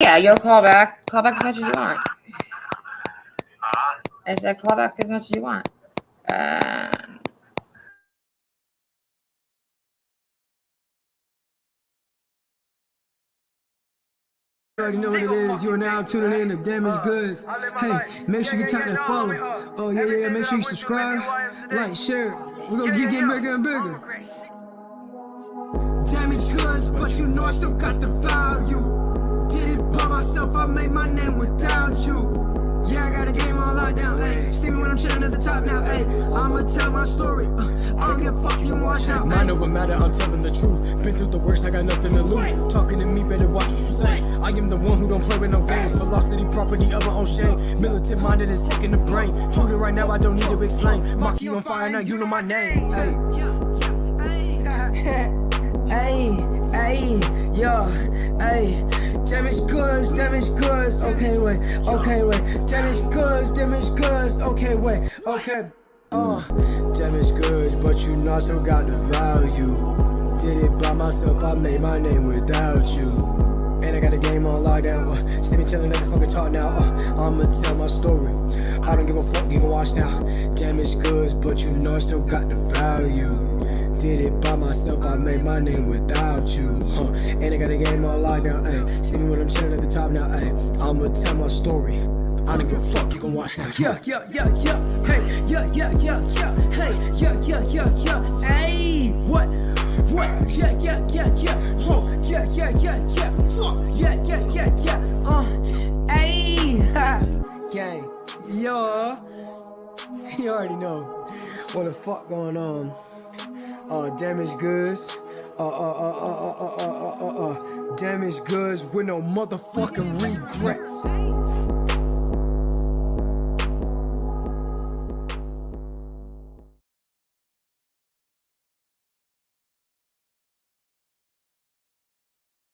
Yeah, you'll call back. Call back as much as you want. I said call back as much as you want. You already know what it is. You are now tuning in to Damaged Goods. Hey, make sure you tap that follow. Oh, yeah. Make sure you subscribe, like, share. We're going to keep getting bigger and bigger. Damaged Goods, but you know I still got the value. Did it by myself, I made my name without you. Yeah, I got a game on lockdown, ayy. See me when I'm chilling at the top now, ayy. I'ma tell my story. I don't give a fuck, you can watch now. Mind over matter, I'm telling the truth. Been through the worst, I got nothing to lose. Talking to me, better watch what you say. I am the one who don't play with no games. Velocity, property of my own shame. Militant minded and sick in the brain. Truly right now, I don't need to explain. Maki on fire, now you know my name. Hey, yo, hey. Damaged goods, okay, wait. Damaged goods, okay, wait, okay. Damaged goods, but you know I still got the value. Did it by myself, I made my name without you. And I got a game on lockdown. See me chillin' at the fucking talk now. I'ma tell my story. I don't give a fuck, you can watch now. Damaged goods, but you know I still got the value. Did it by myself, I made my name without you. And I got a game on lockdown, ayy. See me when I'm chillin' at the top now, ayy. I'ma tell my story. I don't give a fuck, you can watch now. Yeah. Hey, yeah. Hey, yeah. Hey, what? Yeah. Hey, gang. Yo, you already know what the fuck going on. Damaged goods. Damaged goods with no motherfucking regrets.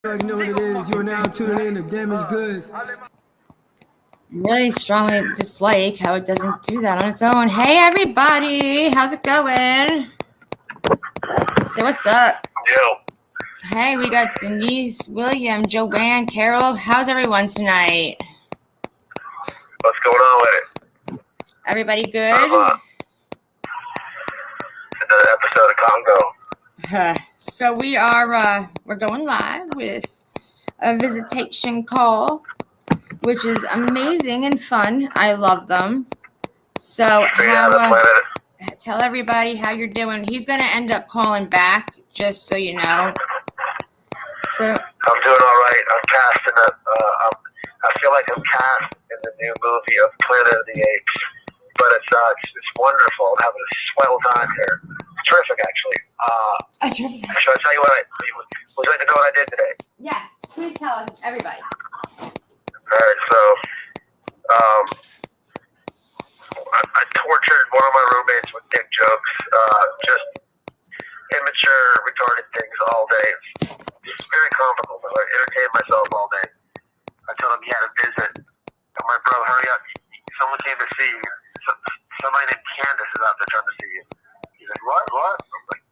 You already know what it is. You are now tuning in to Damaged Goods. Really strongly dislike how it doesn't do that on its own. Hey, everybody. How's it going? So what's up? Yo. Hey, we got Denise, William, Joanne, Carol. How's everyone tonight? What's going on with it? Everybody good? Another episode of Congo. So we are we're going live with a visitation call, which is amazing and fun. I love them. So tell everybody how you're doing. He's gonna end up calling back, just so you know. So I'm doing all right. I'm cast in I feel like I'm cast in the new movie of Planet of the Apes, but it's wonderful. I'm having a swell time here. It's terrific, actually. Should I tell you would you like to know what I did today? yes, please tell us, everybody. All right, so I tortured one of my roommates with dick jokes, just immature, retarded things all day. It's very comical, but I entertained myself all day. I told him he had a visit. I'm like, bro, hurry up. Someone came to see you. Somebody named Candace is out there trying to see you. He's like, what? I'm like,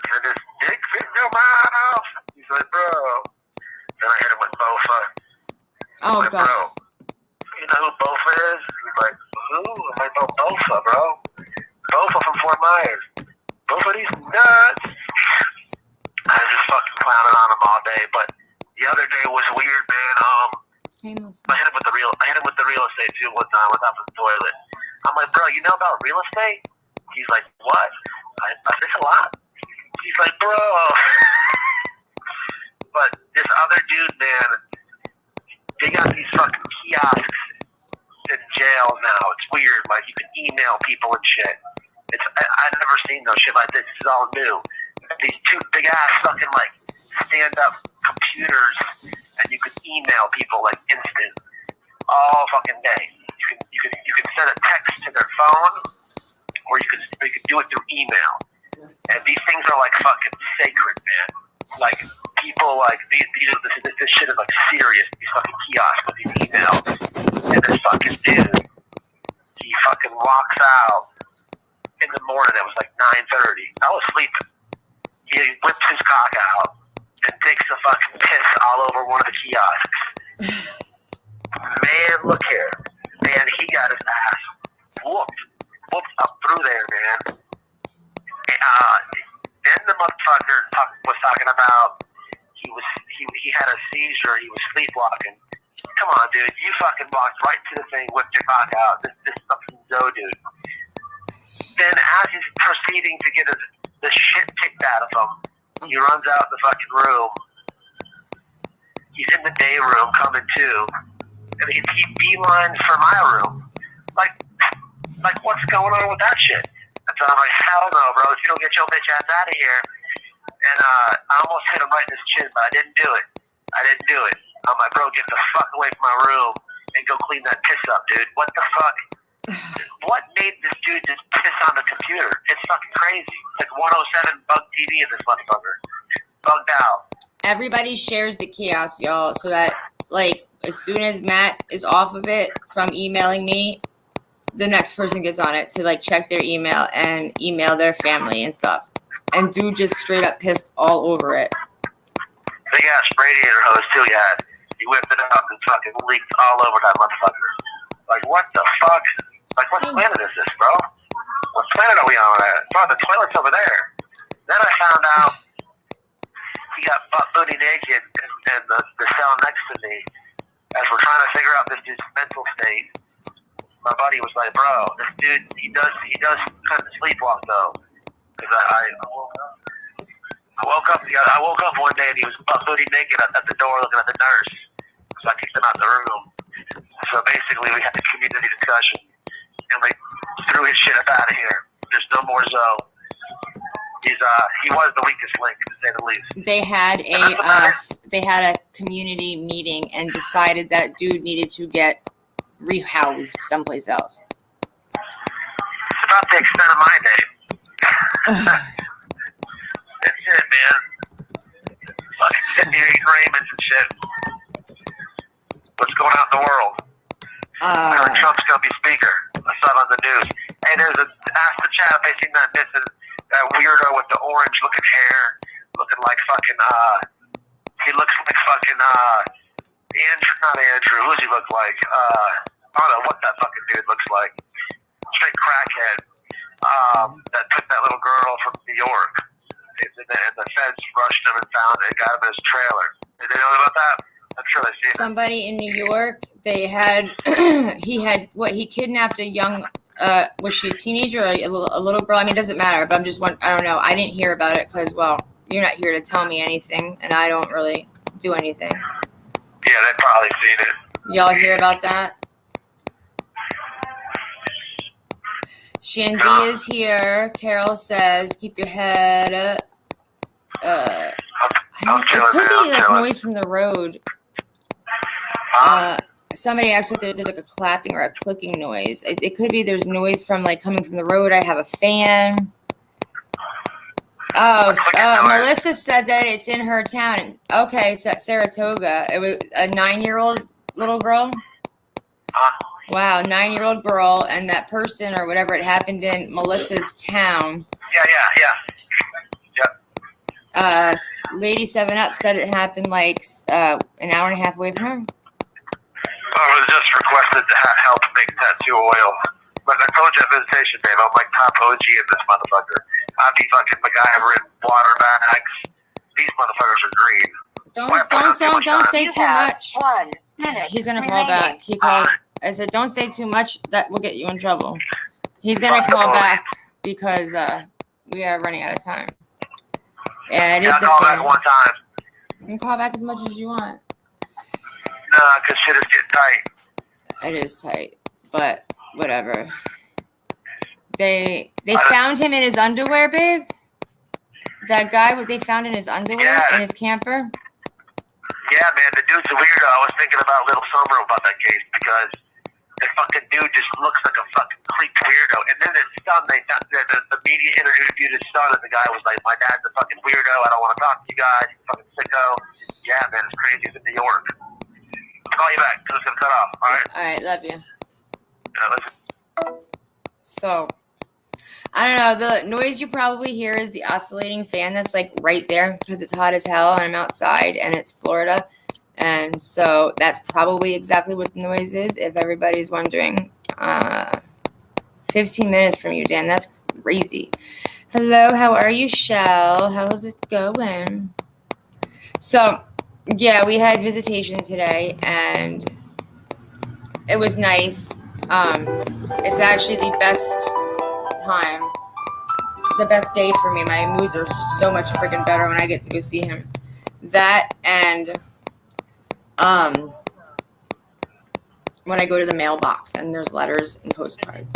can this dick fit in your mouth? He's like, bro. Then I hit him with Bofa. Oh, like, God. bro, you know who Bofa is? He's like, who? I'm like, no, Bofa, bro. Bofa from Fort Myers. Bofa, these nuts. I was just fucking clowning on him all day, but the other day was weird, man. I hit him with the real estate too one time. I was up in the toilet. I'm like, bro, you know about real estate? He's like, what? I said, a lot. He's like, bro. But this other dude, man, they got these fucking kiosks in jail now. It's weird. Like, you can email people and shit. I've never seen no shit like this. This is all new. These two big ass fucking like stand up computers, and you could email people like instant all fucking day. You can send a text to their phone, or you can do it through email. And these things are like fucking sacred, man. Like people like this shit is like serious. These fucking kiosks with these emails, and this fucking dude, he fucking walks out in the morning. It was like 9:30. I was sleeping. He whips his cock out and takes a fucking piss all over one of the kiosks. Man, look here. Man, he got his ass whooped up through there, man. Then the motherfucker was talking about he had a seizure. He was sleepwalking. Come on, dude. You fucking walked right to the thing, whipped your cock out. This fucking Zoe dude. Then as he's proceeding to get the shit kicked out of him, he runs out the fucking room. He's in the day room coming to, and he beelines for my room. Like what's going on with that shit? And so I'm like, hell no, bro. If you don't get your bitch ass out of here. And I almost hit him right in his chin, but I didn't do it. I'm like, bro, get the fuck away from my room and go clean that piss up, dude. What the fuck? What made this dude just piss on the computer? It's fucking crazy. It's like 107 bug TV in this motherfucker. Bugged out. Everybody shares the chaos, y'all, so that, like, as soon as Matt is off of it from emailing me, the next person gets on it to, like, check their email and email their family and stuff. And dude just straight up pissed all over it. Big ass radiator hose, too, he had. He whipped it up and fucking leaked all over that motherfucker. Like, what the fuck? Like, what planet is this, bro? What planet are we on at? Bro, the toilet's over there. Then I found out he got butt booty naked in the cell next to me. As we're trying to figure out this dude's mental state, my buddy was like, bro, this dude, he does kind of sleepwalk, though. Because I woke up one day and he was butt booty naked at the door looking at the nurse. So I kicked him out the room. So basically we had a community discussion and we threw his shit up out of here. There's no more Zoe. He was the weakest link, to say the least. They had a community meeting and decided that dude needed to get rehoused someplace else. It's about the extent of my day. That's it, man. Fucking sitting here eating Raymonds and shit. What's going on in the world? I heard Trump's gonna be speaker. I saw it on the news. Hey, ask the chat if they seen that weirdo with the orange looking hair, looking like fucking he looks like fucking Andrew. Who's he look like? I don't know what that fucking dude looks like. Straight crackhead. That took that little girl from New York. And the feds rushed him and found it and got him in his trailer. Did they know about that? I'm sure they've seen it. Somebody in New York, he kidnapped a young, was she a teenager or a little girl? I mean, it doesn't matter, but I don't know. I didn't hear about it because, well, you're not here to tell me anything, and I don't really do anything. Yeah, they've probably seen it. Y'all hear about that? Shandy is here. Carol says, keep your head up. It could be like noise from the road. Somebody asked if there's like a clapping or a clicking noise. It could be there's noise from like coming from the road. I have a fan. Melissa said that it's in her town. Okay, it's at Saratoga. It was a 9-year-old little girl. Wow, 9-year-old girl, and that person or whatever, it happened in Melissa's town. Yeah. Lady 7-Up said it happened like an hour and a half away from her. I was just requested to help make tattoo oil. But I told you at Visitation, Dave, I'm like top OG in this motherfucker. I'd be fucking MacGyver in water bags. These motherfuckers are green. Don't say too much. 1 minute. He's gonna call back. He called. I said, don't say too much. That will get you in trouble. He's gonna call back because we are running out of time. Yeah, it is the call fun. back one time. You can call back as much as you want. Nah, because shit is getting tight. It is tight, but whatever. They found him in his underwear, babe. That guy, what they found in his underwear in his camper. Yeah, man, the dude's a weirdo. I was thinking about Little Summer about that case because the fucking dude just looks like a fucking creep weirdo. And then his son, the media interviewed his son, and the guy was like, "My dad's a fucking weirdo. I don't want to talk to you guys. He's a fucking sicko." Yeah, man, it's crazy. He's in New York. I'll call you back because it's gonna cut off. All right. All right, love you. Listen. So, I don't know. The noise you probably hear is the oscillating fan that's like right there because it's hot as hell and I'm outside and it's Florida. And so that's probably exactly what the noise is, if everybody's wondering. 15 minutes from you, damn, that's crazy. Hello, how are you, Shell? How's it going? So, yeah, we had visitation today, and it was nice. It's actually the best time, the best day for me. My moods are so much freaking better when I get to go see him. That and when I go to the mailbox and there's letters and postcards.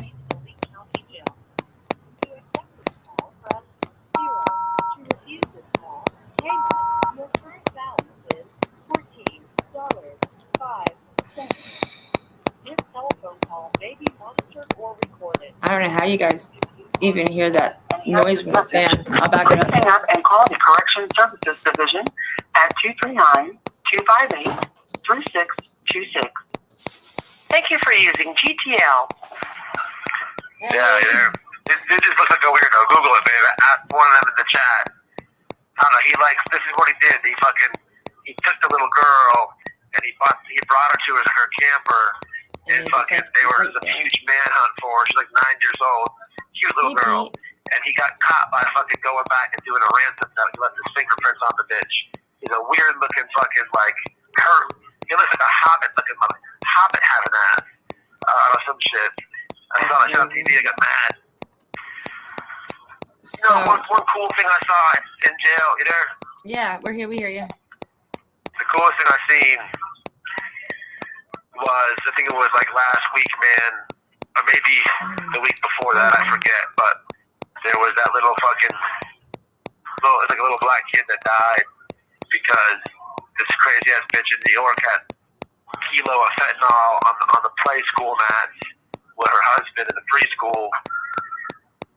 I don't know how you guys even hear that noise from the fan. I'll back it up. Hang up and call the Correction Services Division at 239-258-3626. Thank you for using GTL. Yeah. This just looks like a weirdo. Google it, babe. Ask one of them in the chat. I don't know. This is what he did. He took the little girl and he brought her to her camper. And they were a huge manhunt for her. She's like 9 years old. Cute little girl. And he got caught by fucking going back and doing a ransom theft. He left his fingerprints on the bitch. He's a weird looking fucking he looks like a hobbit looking mother. Hobbit had an ass. Or some shit. I saw that shit on TV. I got mad. So, one cool thing I saw in jail. You there? Yeah, we're here. We hear you. The coolest thing I seen was, I think it was like last week, man, or maybe the week before that, I forget, but there was that little like a little black kid that died because this crazy ass bitch in New York had a kilo of fentanyl on the play school mats with her husband in the preschool,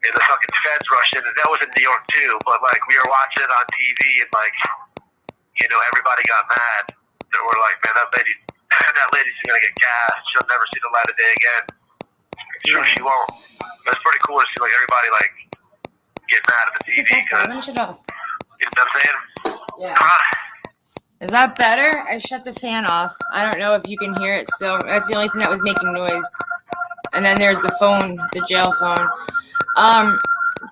and the fucking feds rushed in, and that was in New York too, but like we were watching it on TV, and like, you know, everybody got mad. They were like, man, that lady's gonna get gassed. She'll never see the light of day again. Sure, she won't. But it's pretty cool to see like everybody like get mad at the TV. I'm gonna shut off. You know what I'm saying? Yeah. Is that better? I shut the fan off. I don't know if you can hear it still. That's the only thing that was making noise. And then there's the phone, the jail phone.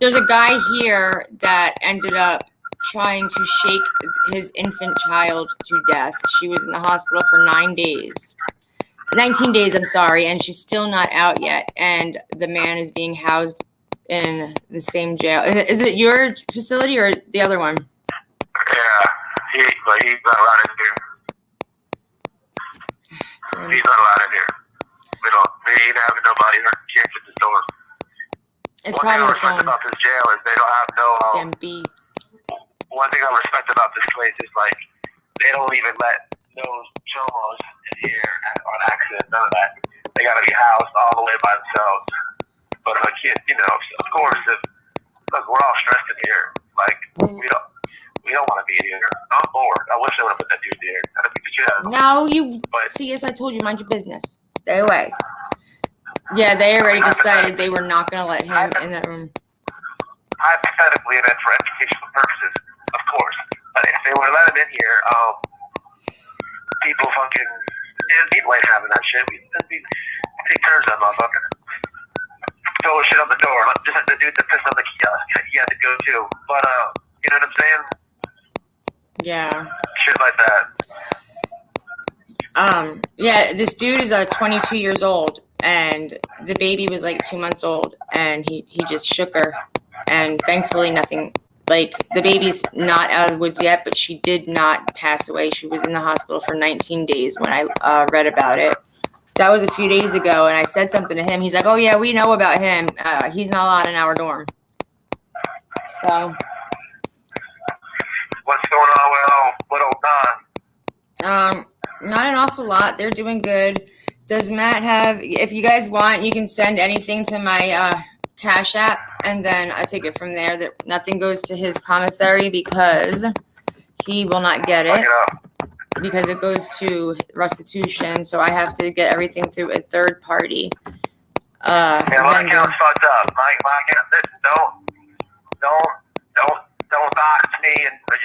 There's a guy here that ended up trying to shake his infant child to death. She was in the hospital for 19 days, I'm sorry, and she's still not out yet. And the man is being housed in the same jail. Is it your facility or the other one? Yeah, he's not allowed in here. He's not allowed in here. They ain't having nobody or kids at the door. It's One thing I probably the respect phone. about this jail is they don't have no. One thing I respect about this place is like they don't even let no chomos in here on accident. None of that. They gotta be housed all the way by themselves. But if a kid, you know, of course, look, we're all stressed in here. Like we don't want to be here. I'm bored. I wish they would have put that dude there. That'd be the shit out of him. No, see, as I told you, mind your business. Stay away. Yeah, they already decided they were not going to let him in that room. Hypothetically, and then for educational purposes, of course. But if they would have let him in here, people fucking, people ain't having that shit. We take turns on that motherfucker. Throw shit on the door. Just like the dude that pissed on the kiosk. He had to go too. But, you know what I'm saying? Yeah. Shit like that. Yeah, this dude is 22 years old, and the baby was like 2 months old, and he just shook her, and thankfully nothing, like the baby's not out of the woods yet, but she did not pass away. She was in the hospital for 19 days when I read about it. That was a few days ago, and I said something to him. He's like, oh yeah, we know about him. He's not allowed in our dorm. So. What's going on with old Don? Not an awful lot. They're doing good. Does Matt have, if you guys want, you can send anything to my Cash App, and then I take it from there. That nothing goes to his commissary because he will not get it. Because it goes to restitution, so I have to get everything through a third party. Yeah, my account's fucked up. My account, don't dox me. me, and I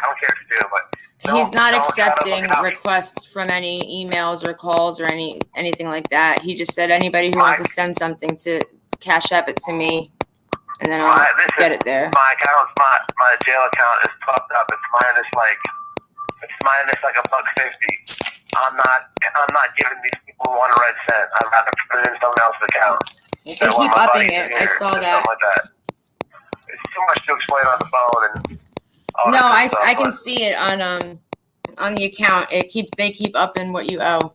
don't care if you do, but He's not don't accepting shadow look requests from any emails or calls or anything like that. He just said anybody who wants to send something to Cash App it to me, and then I'll get it there. My jail account is fucked up. It's minus like $1.50. I'm not giving these people 1 red cent. I'd rather put it in someone else's account. They keep upping it. I saw that. Like that. It's too much to explain on the phone and. No, I can see it on the account. They keep upping what you owe.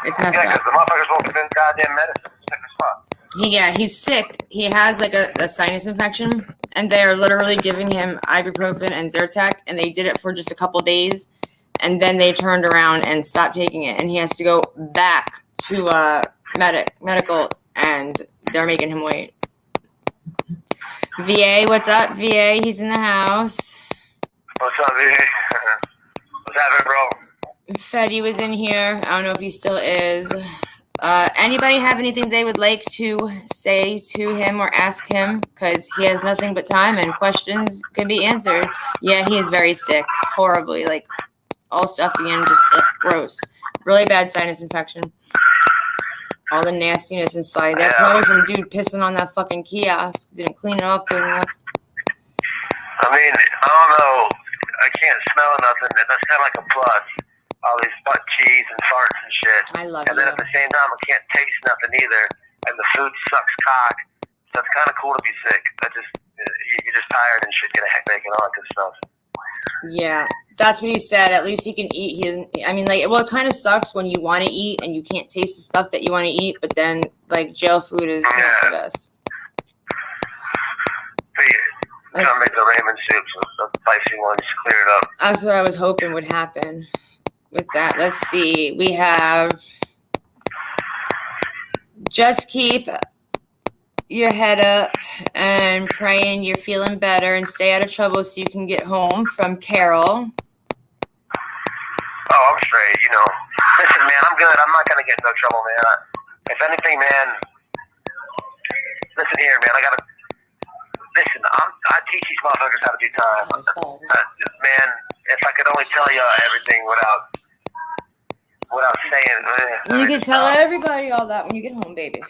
It's messed up. Yeah, because the motherfuckers won't give in goddamn medicine. It's sick as fuck. He's sick. He has like a sinus infection, and they are literally giving him ibuprofen and Zyrtec, and they did it for just a couple days, and then they turned around and stopped taking it, and he has to go back to medical, and they're making him wait. VA, what's up, VA? He's in the house. What's up, VA? What's happening, bro? Fetty was in here. I don't know if he still is. Anybody have anything they would like to say to him or ask him? Because he has nothing but time and questions can be answered. Yeah, he is very sick. Horribly. Like, all stuffy and just gross. Really bad sinus infection. All the nastiness inside. They're probably from dude pissing on that fucking kiosk. Didn't clean it off good enough. I mean, I don't know. I can't smell nothing. That's kind of like a plus. All these butt cheese and farts and shit. I love And then at the same time, I can't taste nothing either. And the food sucks cock. So it's kind of cool to be sick. You're just tired and shit. Get a headache and all that good stuff. Yeah, that's what he said. At least he can eat. It kind of sucks when you want to eat and you can't taste the stuff that you want to eat, but then, like, jail food is not the best. We're gonna make the ramen soup, so the spicy ones, clear it up. That's what I was hoping would happen with that. Let's see. We have just keep your head up and praying you're feeling better and stay out of trouble so you can get home from Carol. Oh, I'm straight, you know. Listen, man, I'm good. I'm not going to get in no trouble, man. If anything, man, listen here, man. I teach these motherfuckers how to do time. Man, if I could only tell you everything without saying. You can tell everybody all that when you get home, baby.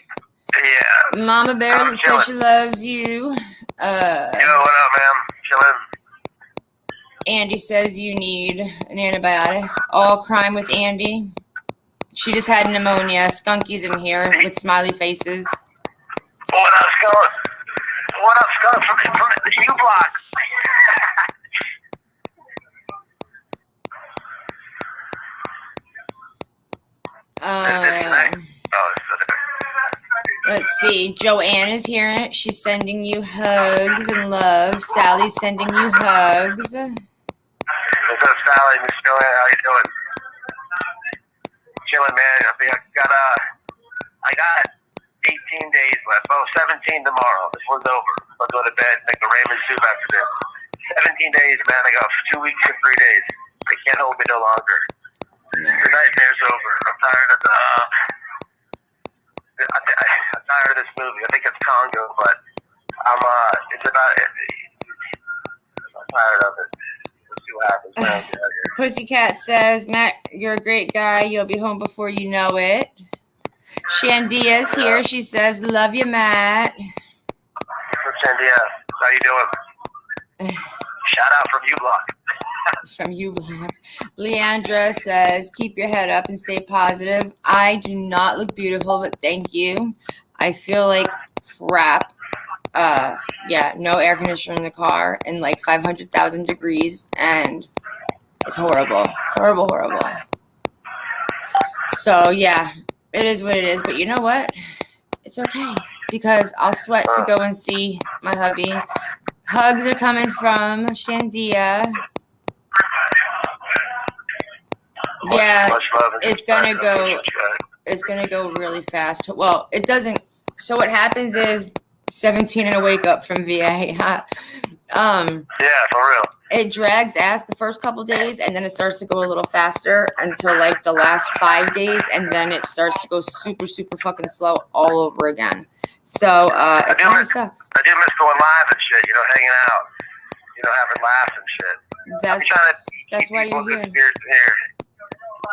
Yeah. Mama Bear says she loves you. Yo, what up, man? Chilling. Andy says you need an antibiotic. All crime with Andy. She just had pneumonia. Skunky's in here with smiley faces. What up, Skunk? What up, Skunk from the U-Block? Let's see. Joanne is here. She's sending you hugs and love. Sally's sending you hugs. What's up, Sally? Miss Joanne, how you doing? Chilling, man. I got 18 days left. Oh, 17 tomorrow. This one's over. I'll go to bed, make a ramen soup after this. 17 days, man. I got 2 weeks and 3 days. They can't hold me no longer. The nightmare's over. I'm tired of I'm tired of this movie. I think it's Congo, but I'm tired of it. Let's see what happens now. Get out of here. Pussycat says, Matt, you're a great guy. You'll be home before you know it. Shandia's here. She says, love you, Matt. What's Shandia? How you doing? Shout out from U-Block. From U-Block. Leandra says, keep your head up and stay positive. I do not look beautiful, but thank you. I feel like crap. No air conditioner in the car and like 500,000 degrees, and it's horrible. Horrible. So, yeah, it is what it is. But you know what? It's okay because I'll sweat to go and see my hubby. Hugs are coming from Shandia. Yeah, it's gonna go really fast. Well, it doesn't. So what happens is 17 and a wake up from VA. Yeah, for real. It drags ass the first couple days, and then it starts to go a little faster until like the last 5 days, and then it starts to go super fucking slow all over again. So it kind of sucks. I do miss going live and shit. Hanging out. having laughs and shit. I'm That's trying to that's keep why people you're good here. spirits in here,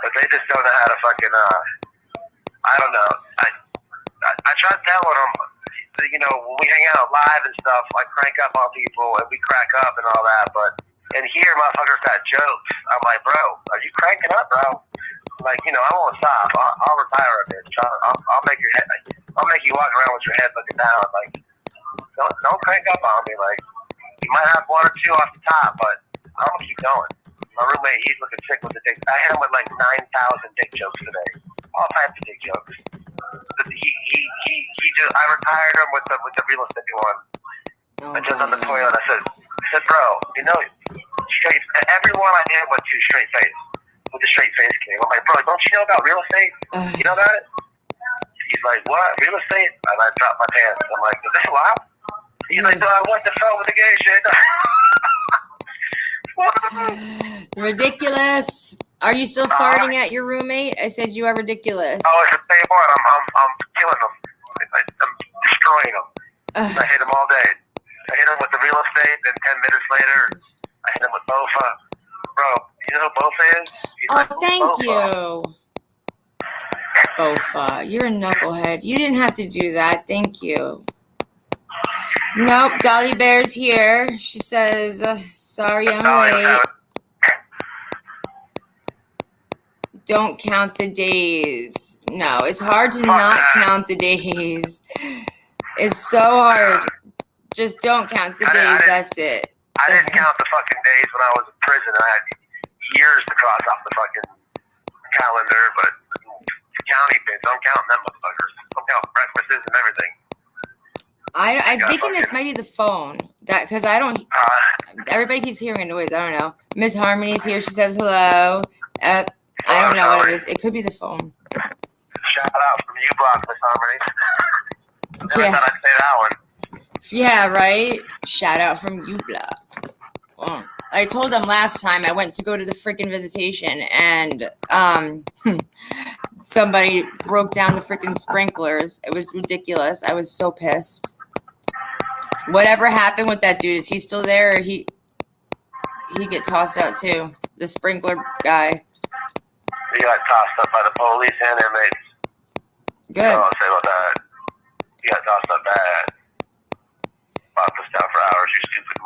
but they just don't know how to fucking. I don't know. I try telling them, you know, when we hang out live and stuff, I crank up on people and we crack up and all that, but in here, motherfuckers got jokes. I'm like, bro, are you cranking up, bro? Like, you know, I won't stop. I'll retire a bitch. I'll make your head. I'll make you walk around with your head looking down. Like, don't crank up on me. Like, you might have one or two off the top, but I'm gonna keep going. My roommate, he's looking sick with the dick. I hit him with like 9,000 dick jokes today. All types of dick jokes. He just, I retired him with the real estate one. Oh, I just on the toilet. I said, bro, you know, straight. Everyone I hit with straight face. With the straight face came. I'm like, bro, don't you know about real estate? You know about it? He's like, what? Real estate? And I dropped my pants. I'm like, is this allowed? He's like, no, I want to film with the gay shit. Ridiculous. Are you still farting at your roommate? I said you are ridiculous. Oh, it's the same one. I'm killing them. I'm destroying them. I hit them all day. I hit them with the real estate, then 10 minutes later, I hit them with Bofa. Bro, you know who Bofa is? He's Oh, like, thank Bofa. you. Bofa, you're a knucklehead. You didn't have to do that. Thank you. Nope, Dolly Bear's here. She says, sorry I'm late. Don't count the days. No, it's hard to not count the days. It's so hard. Just don't count the days. That's it. I didn't count the fucking days when I was in prison. I had years to cross off the fucking calendar, but county bits, don't count them motherfuckers. Don't count breakfasts and everything. I think this might be the phone. That because I don't. Everybody keeps hearing a noise. I don't know. Miss Harmony's here. She says hello. I don't know what it is. It could be the phone. Shout out from U-Block, Miss Harmony. Never Yeah. thought I'd say that one. Yeah, right. Shout out from U-Block. Well, I told them last time I went to go to the freaking Visitation and somebody broke down the freaking sprinklers. It was ridiculous. I was so pissed. Whatever happened with that dude? Is he still there, or he get tossed out too? The sprinkler guy. He got tossed up by the police and inmates. Good. I'll say about that. He got tossed up bad. Locked us down for hours, you stupid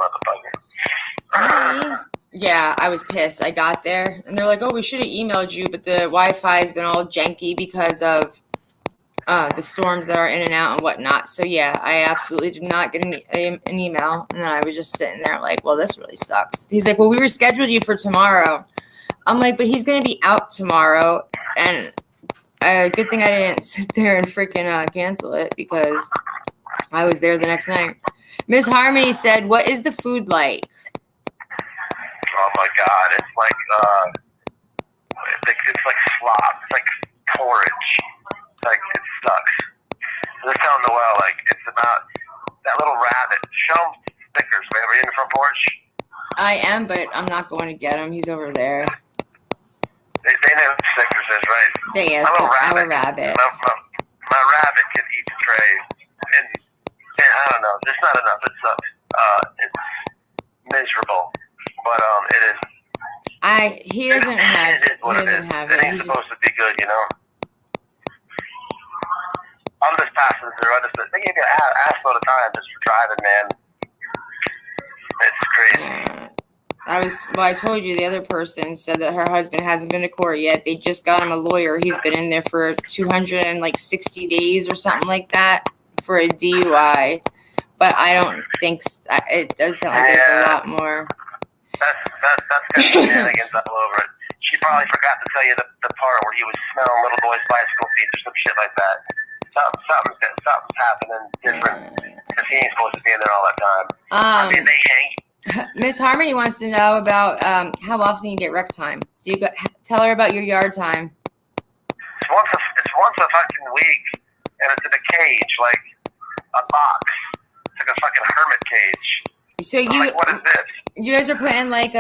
motherfucker. Yeah, I was pissed. I got there, and they're like, oh, we should have emailed you, but the Wi-Fi has been all janky because of the storms that are in and out and whatnot. So, yeah, I absolutely did not get an email, and then I was just sitting there like, well, this really sucks. He's like, well, we rescheduled you for tomorrow. I'm like, but he's going to be out tomorrow, and good thing I didn't sit there and freaking cancel it because I was there the next night. Miss Harmony said, what is the food like? Oh my God! It's like slop. It's like porridge. It's like it sucks. I was telling Noel, like it's about that little rabbit. Show him Snickers. Man, are you in the front porch? I am, but I'm not going to get him. He's over there. They know what Snickers is, right? They asked him. I'm a rabbit. My rabbit can eat the tray, and I don't know. There's not enough. It sucks. It's miserable. But it is. He doesn't have. It is what He it doesn't is. have It it. ain't supposed to be good, you know. I'm just passing through. They give you an ass load of time just for driving, man. It's crazy. I told you the other person said that her husband hasn't been to court yet. They just got him a lawyer. He's been in there for 260 days or something like that for a DUI. But I don't think it does sound like there's a lot more. That's got shenanigans all over it. She probably forgot to tell you the part where he was smelling little boys' bicycle feet or some shit like that. Something's happening different because he ain't supposed to be in there all that time. I mean, they hang. Miss Harmony wants to know about how often you get rec time. So you tell her about your yard time. It's once a fucking week, and it's in a cage, like a box. It's like a fucking hermit cage. So what is this? You guys are playing like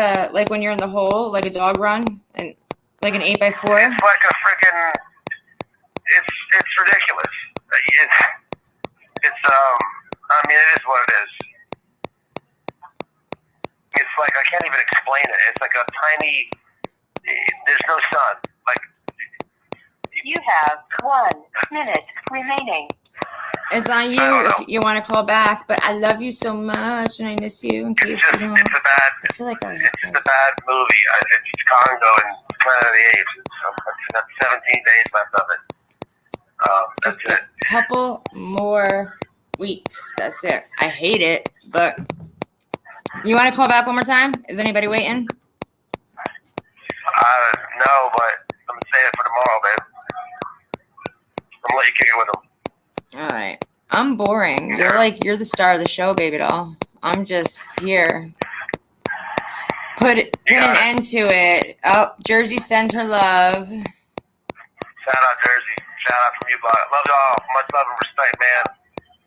when you're in the hole, like a dog run, and like an 8x4. It's like a freaking. It's ridiculous. I mean, it is what it is. can't even explain it. It's like a tiny. There's no sun. Like You have 1 minute remaining. It's on you if you want to call back, but I love you so much and I miss you in case you don't. It's a bad. I feel like It's a bad movie. It's Congo and Planet of the Apes. It's got 17 days left of it. That's just a couple more weeks. That's it. I hate it, but you want to call back one more time? Is anybody waiting? No, but I'm gonna save it for tomorrow, babe. I'm gonna let you kick it with them. All right. I'm boring. You're the star of the show, baby doll. I'm just here. Put an end to it. Oh, Jersey sends her love. Shout out Jersey. Shout out from you, bud. Love y'all. Much love and respect, man.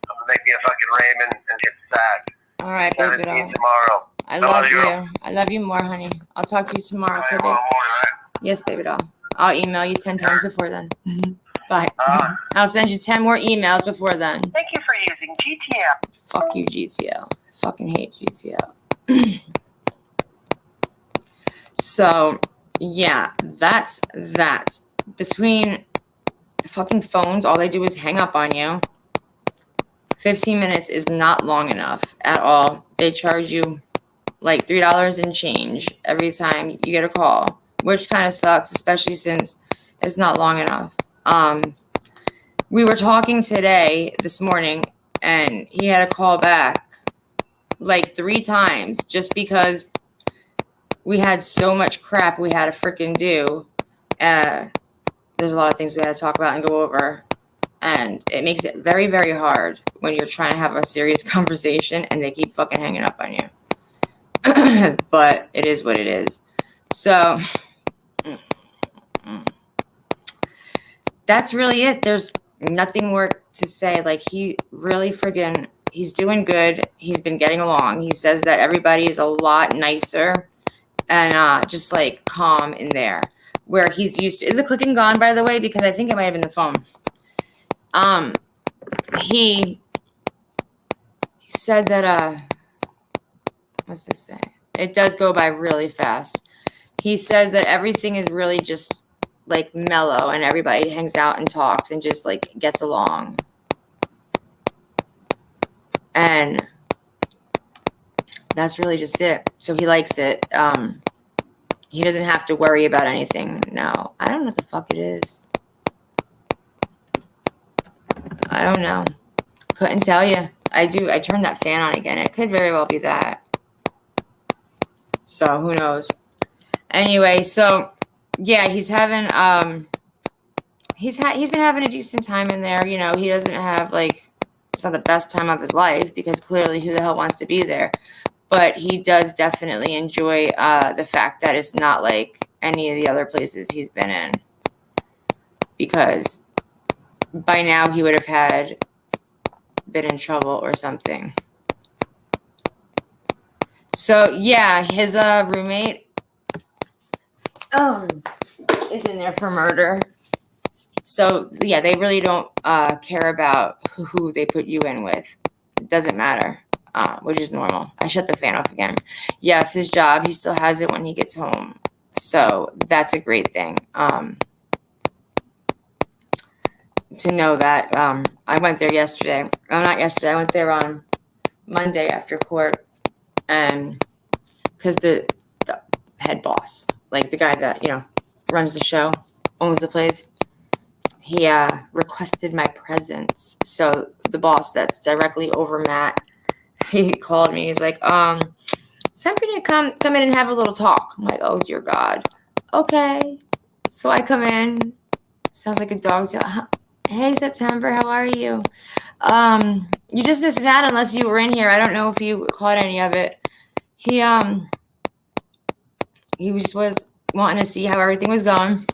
I'm gonna make me a fucking Raymond and hit the sack. All right, baby doll. 17 tomorrow. I love you. I love you more, honey. I'll talk to you tomorrow. Okay, babe? Tomorrow morning, right? Yes, baby doll. I'll email you 10 times before then. Bye. I'll send you 10 more emails before then. Thank you for using GTL. Fuck you, GTL. I fucking hate GTL. So, yeah, that's that. Between the fucking phones, all they do is hang up on you. 15 minutes is not long enough at all. They charge you like $3 and change every time you get a call, which kind of sucks, especially since it's not long enough. We were talking this morning, and he had a call back like 3 times just because we had so much crap we had to freaking do. There's a lot of things we had to talk about and go over, and it makes it very, very hard when you're trying to have a serious conversation and they keep fucking hanging up on you. But it is what it is. So that's really it. There's nothing more to say. Like, he really friggin', he's doing good. He's been getting along. He says that everybody is a lot nicer and just like calm in there where he's used to. Is the clicking gone, by the way? Because I think it might have been the phone. He said that, what's this say? It does go by really fast. He says that everything is really just like mellow and everybody hangs out and talks and just like gets along. And that's really just it. So he likes it. He doesn't have to worry about anything now. I don't know what the fuck it is. I don't know. Couldn't tell you. I turned that fan on again. It could very well be that. So who knows? Anyway, so yeah, he's having he's been having a decent time in there. You know, he doesn't have it's not the best time of his life because clearly who the hell wants to be there? But he does definitely enjoy the fact that it's not like any of the other places he's been in. Because by now he would have been in trouble or something. So yeah, his roommate is in there for murder. So yeah, they really don't care about who they put you in with. It doesn't matter, which is normal. I shut the fan off again. Yes, his job, he still has it when he gets home. So that's a great thing. To know that. I went there yesterday. Not yesterday. I went there on Monday after court. And because the head boss, like the guy that, runs the show, owns the place, he requested my presence. So the boss that's directly over Matt, he called me. He's like, it's time for you to come in and have a little talk. I'm like, oh, dear God. Okay. So I come in. Sounds like a dog's yell. Hey, September, how are you? You just missed that unless you were in here. I don't know if you caught any of it. He just was wanting to see how everything was going,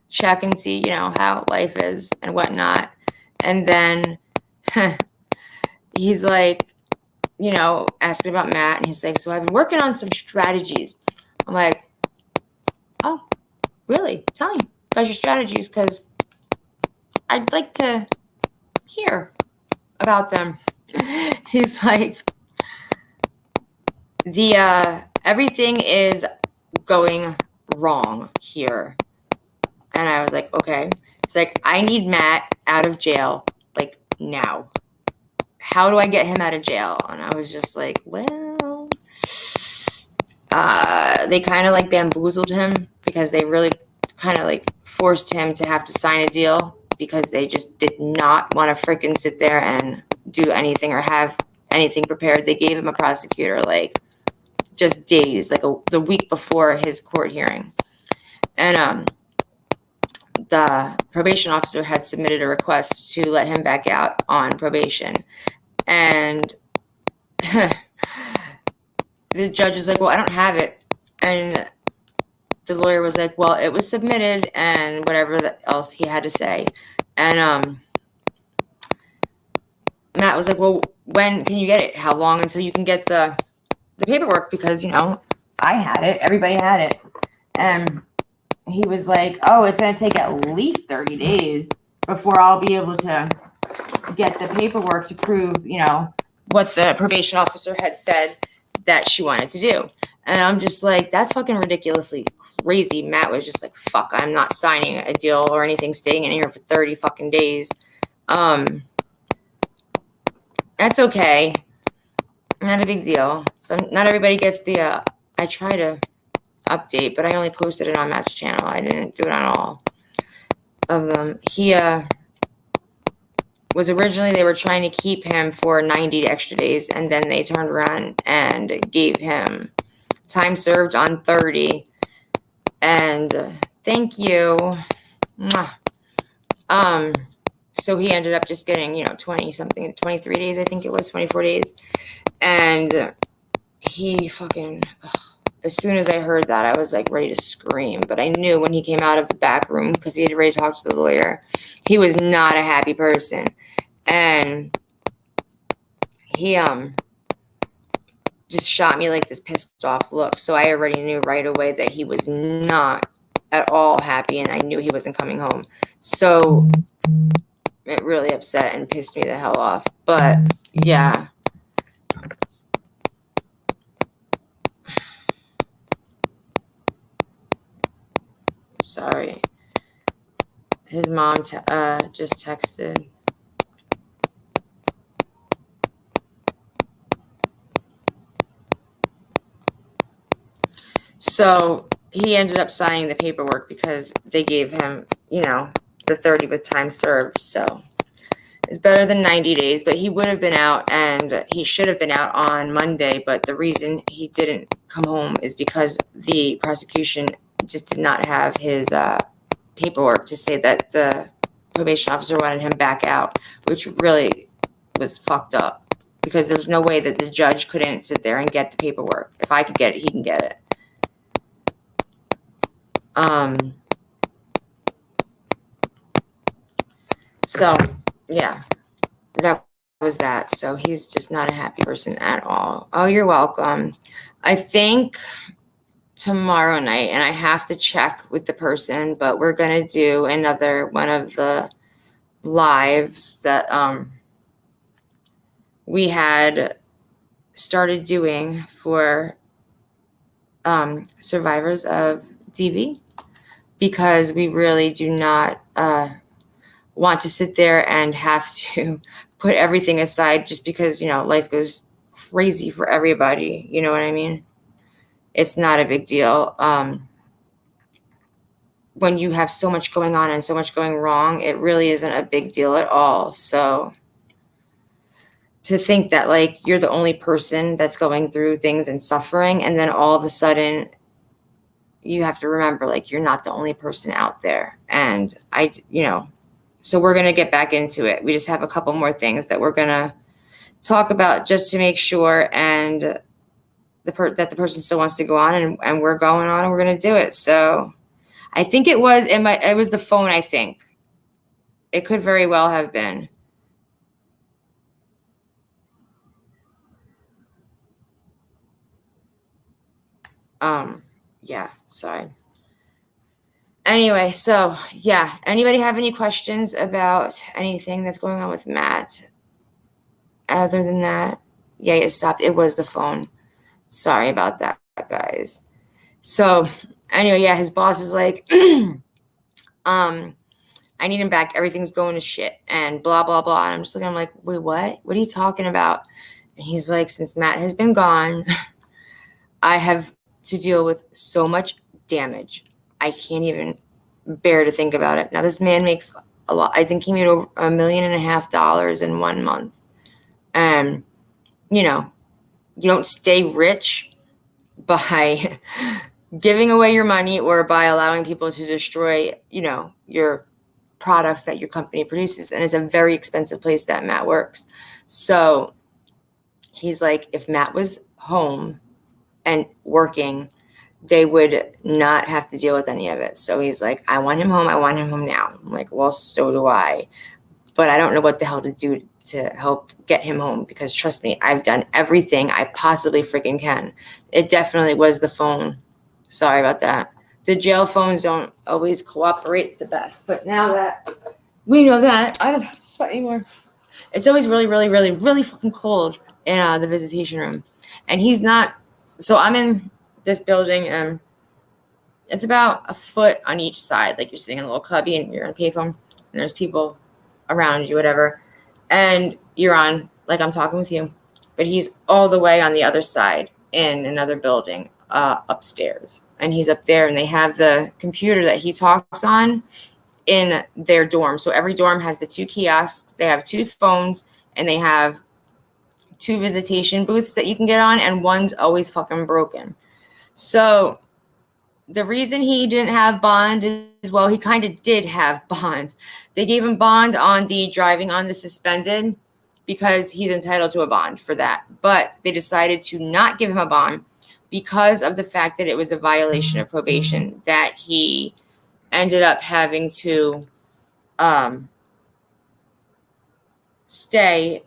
check and see, how life is and whatnot. And then he's like, asking about Matt. And he's like, so I've been working on some strategies. I'm like, oh, really? Tell me about your strategies because I'd like to hear about them. He's like, everything is going wrong here. And I was like, okay. It's like, I need Matt out of jail, like, now. How do I get him out of jail? And I was just like, well, they kind of like bamboozled him because they really kind of like forced him to have to sign a deal because they just did not want to freaking sit there and do anything or have anything prepared. They gave him a prosecutor like just days, like the week before his court hearing. And the probation officer had submitted a request to let him back out on probation. And the judge is like, well, I don't have it. And the lawyer was like, well, it was submitted and whatever else he had to say. And Matt was like, well, when can you get it? How long until you can get the paperwork? Because, you know, I had it. Everybody had it. And he was like, oh, it's going to take at least 30 days before I'll be able to get the paperwork to prove, you know, what the probation officer had said that she wanted to do. And I'm just like, that's fucking ridiculously crazy. Matt was just like, fuck, I'm not signing a deal or anything, staying in here for 30 fucking days. That's okay. Not a big deal. So not everybody gets the, I try to update, but I only posted it on Matt's channel. I didn't do it on all of them. He was originally, they were trying to keep him for 90 extra days, and then they turned around and gave him time served on 30. And thank you. So he ended up just getting, you know, 20 something, 23 days, I think it was 24 days. And he fucking, as soon as I heard that, I was like ready to scream. But I knew when he came out of the back room, because he had already talked to the lawyer, he was not a happy person. And he just shot me like this pissed off look. So I already knew right away that he was not at all happy, and I knew he wasn't coming home. So it really upset and pissed me the hell off. But yeah. Sorry. His mom just texted. So he ended up signing the paperwork because they gave him, you know, the 30 with time served. So it's better than 90 days, but he would have been out, and he should have been out on Monday. But the reason he didn't come home is because the prosecution just did not have his paperwork to say that the probation officer wanted him back out, which really was fucked up, because there's no way that the judge couldn't sit there and get the paperwork. If I could get it, he can get it. So yeah, that was that. So he's just not a happy person at all. Oh, you're welcome. I think tomorrow night, and I have to check with the person, but we're going to do another one of the lives that we had started doing for survivors of DV, because we really do not want to sit there and have to put everything aside just because, you know, life goes crazy for everybody. You know what I mean? It's not a big deal. When you have so much going on and so much going wrong, it really isn't a big deal at all. So to think that like you're the only person that's going through things and suffering, and then all of a sudden you have to remember, like, you're not the only person out there. And so we're going to get back into it. We just have a couple more things that we're going to talk about just to make sure, and that the person still wants to go on, and we're going on, and we're going to do it. So I think it was the phone. I think it could very well have been. Yeah, sorry. Anyway, so yeah, anybody have any questions about anything that's going on with Matt? Other than that, yeah, it stopped. It was the phone. Sorry about that. guys. So anyway, yeah, his boss is like, I need him back. Everything's going to shit and blah, blah, blah. And I'm just looking, I'm like, wait, what? What are you talking about? And he's like, since Matt has been gone, I have to deal with so much damage. I can't even bear to think about it. Now, this man makes a lot. I think he made over $1.5 million in 1 month. And, you know, you don't stay rich by giving away your money or by allowing people to destroy, you know, your products that your company produces. And it's a very expensive place that Matt works. So he's like, if Matt was home and working, they would not have to deal with any of it. So he's like, I want him home. I want him home now. I'm like, well, so do I. But I don't know what the hell to do to help get him home, because trust me, I've done everything I possibly freaking can. It definitely was the phone. Sorry about that. The jail phones don't always cooperate the best. But now that we know that, I don't have to sweat anymore. It's always really, really, really, really fucking cold in the visitation room. And he's not. So I'm in this building, and it's about a foot on each side. Like you're sitting in a little cubby and you're on a payphone, and there's people around you, whatever. And you're on, like I'm talking with you, but he's all the way on the other side in another building upstairs. And he's up there, and they have the computer that he talks on in their dorm. So every dorm has the 2 kiosks. They have 2 phones, and they have 2 visitation booths that you can get on, and one's always fucking broken. So the reason he didn't have bond is, well, he kind of did have bond. They gave him bond on the driving on the suspended because he's entitled to a bond for that. But they decided to not give him a bond because of the fact that it was a violation of probation, that he ended up having to stay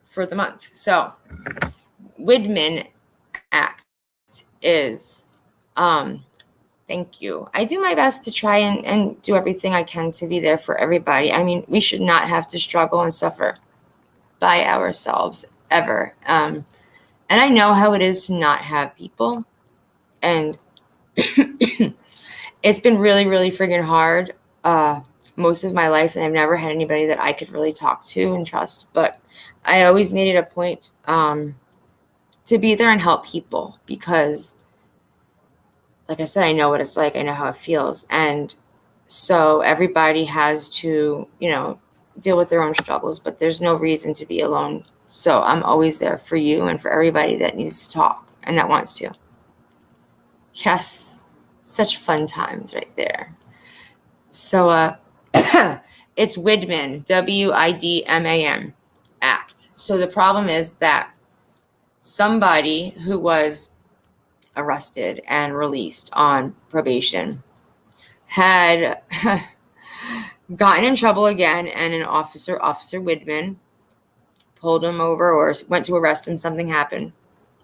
for the month. So Widman Act is thank you. I do my best to try and do everything I can to be there for everybody. I mean, we should not have to struggle and suffer by ourselves ever. And I know how it is to not have people. And it's been really, really friggin' hard most of my life. And I've never had anybody that I could really talk to and trust. But I always made it a point to be there and help people because, like I said, I know what it's like. I know how it feels. And so everybody has to, you know, deal with their own struggles, but there's no reason to be alone. So I'm always there for you and for everybody that needs to talk and that wants to. Yes, such fun times right there. So it's Widman, WIDMAN Act. So the problem is that somebody who was arrested and released on probation had gotten in trouble again, and an officer Widman, pulled him over or went to arrest him. Something happened.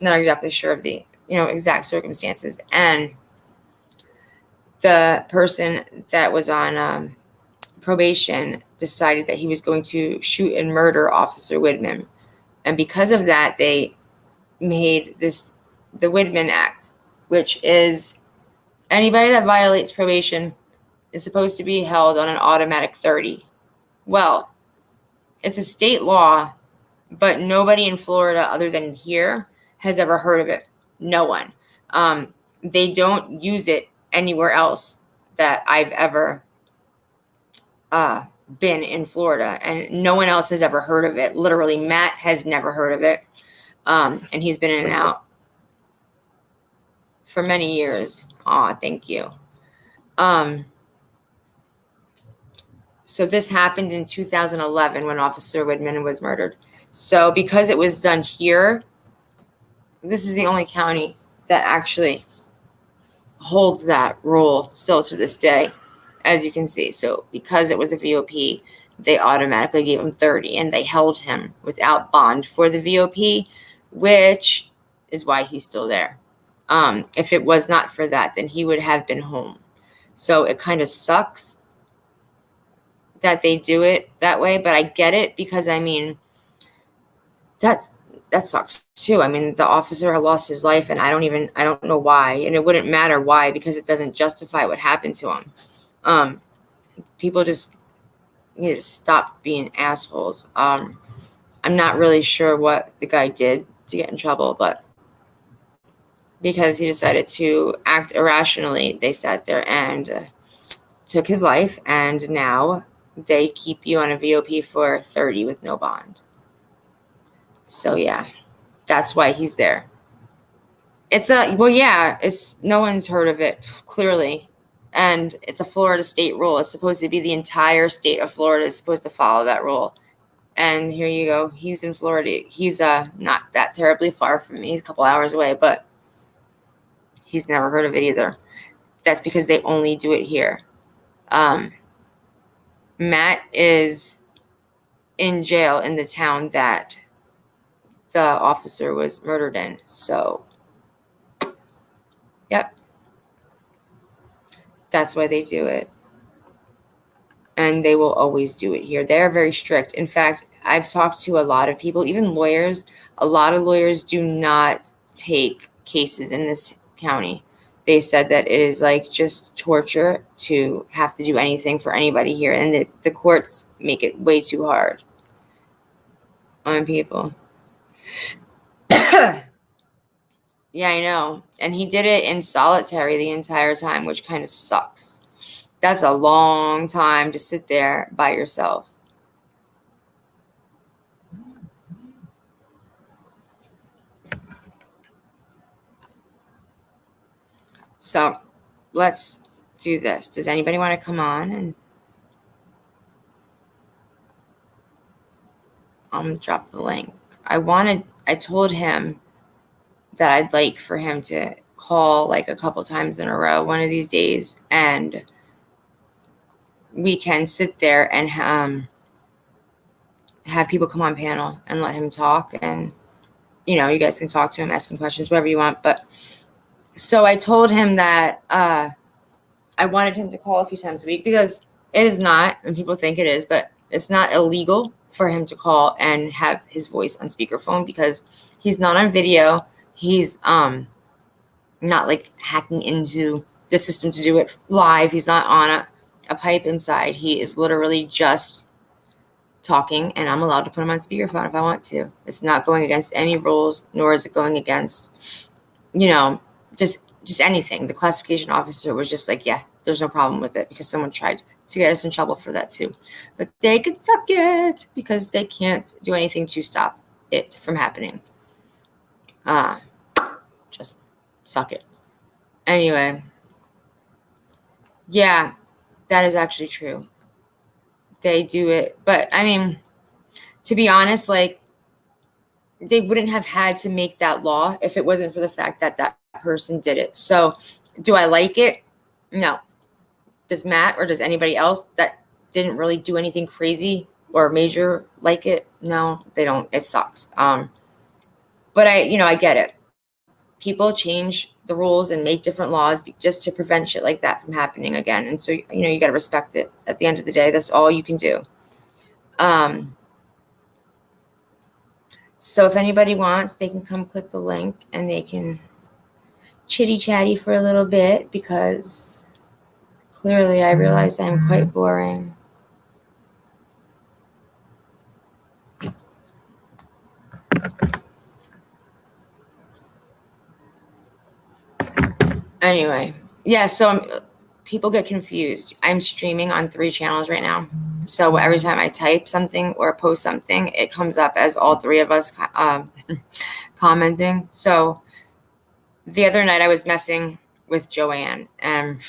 I'm not exactly sure of the exact circumstances. And the person that was on probation decided that he was going to shoot and murder Officer Widman. And because of that, they made the Widman Act, which is anybody that violates probation is supposed to be held on an automatic 30. Well, it's a state law, but nobody in Florida other than here has ever heard of it. No one. They don't use it anywhere else that I've ever been in Florida, and no one else has ever heard of it. Literally, Matt has never heard of it, and he's been in and out for many years. Thank you. So this happened in 2011 when Officer Widman was murdered. So because it was done here, this is the only county that actually holds that rule still to this day, as you can see. So because it was a VOP, they automatically gave him 30, and they held him without bond for the VOP, which is why he's still there. If it was not for that, then he would have been home. So it kind of sucks that they do it that way, but I get it because, I mean, that sucks too. I mean, the officer lost his life, and I don't know why, and it wouldn't matter why, because it doesn't justify what happened to him. People just need to stop being assholes. I'm not really sure what the guy did to get in trouble, but because he decided to act irrationally, they sat there and took his life, and now they keep you on a VOP for 30 with no bond. So yeah, that's why he's there. It's no one's heard of it, clearly. And it's a Florida state rule. It's supposed to be the entire state of Florida is supposed to follow that rule. And here you go. He's in Florida. He's not that terribly far from me. He's a couple hours away, but he's never heard of it either. That's because they only do it here. Matt is in jail in the town that the officer was murdered in. So, yep. That's why they do it. And they will always do it here. They're very strict. In fact, I've talked to a lot of people, even lawyers. A lot of lawyers do not take cases in this county. They said that it is like just torture to have to do anything for anybody here. And the courts make it way too hard on people. Yeah, I know. And he did it in solitary the entire time, which kind of sucks. That's a long time to sit there by yourself. So let's do this. Does anybody want to come on? And I'm going to drop the link. I told him that I'd like for him to call like a couple times in a row one of these days, and we can sit there and have people come on panel and let him talk, and you guys can talk to him, ask him questions, whatever you want. But so I told him that I wanted him to call a few times a week, because it is not, and people think it is, but it's not illegal for him to call and have his voice on speakerphone, because he's not on video. He's not like hacking into the system to do it live. He's not on a pipe inside. He is literally just talking, and I'm allowed to put him on speakerphone if I want to. It's not going against any rules, nor is it going against, just anything. The classification officer was just like, yeah, there's no problem with it, because someone tried to get us in trouble for that too. But they could suck it, because they can't do anything to stop it from happening. Just suck it. Anyway, yeah, that is actually true. They do it. But I mean, to be honest, like, they wouldn't have had to make that law if it wasn't for the fact that that person did it. So do I like it? No. Does Matt or does anybody else that didn't really do anything crazy or major like it? No, they don't. It sucks. But I get it. People change the rules and make different laws just to prevent shit like that from happening again. And so, you got to respect it. At the end of the day, that's all you can do. So if anybody wants, they can come click the link and they can chitty chatty for a little bit, because clearly I realize I'm quite boring. Anyway, yeah, so people get confused. I'm streaming on 3 channels right now. So every time I type something or post something, it comes up as all 3 of us commenting. So the other night I was messing with Joanne, and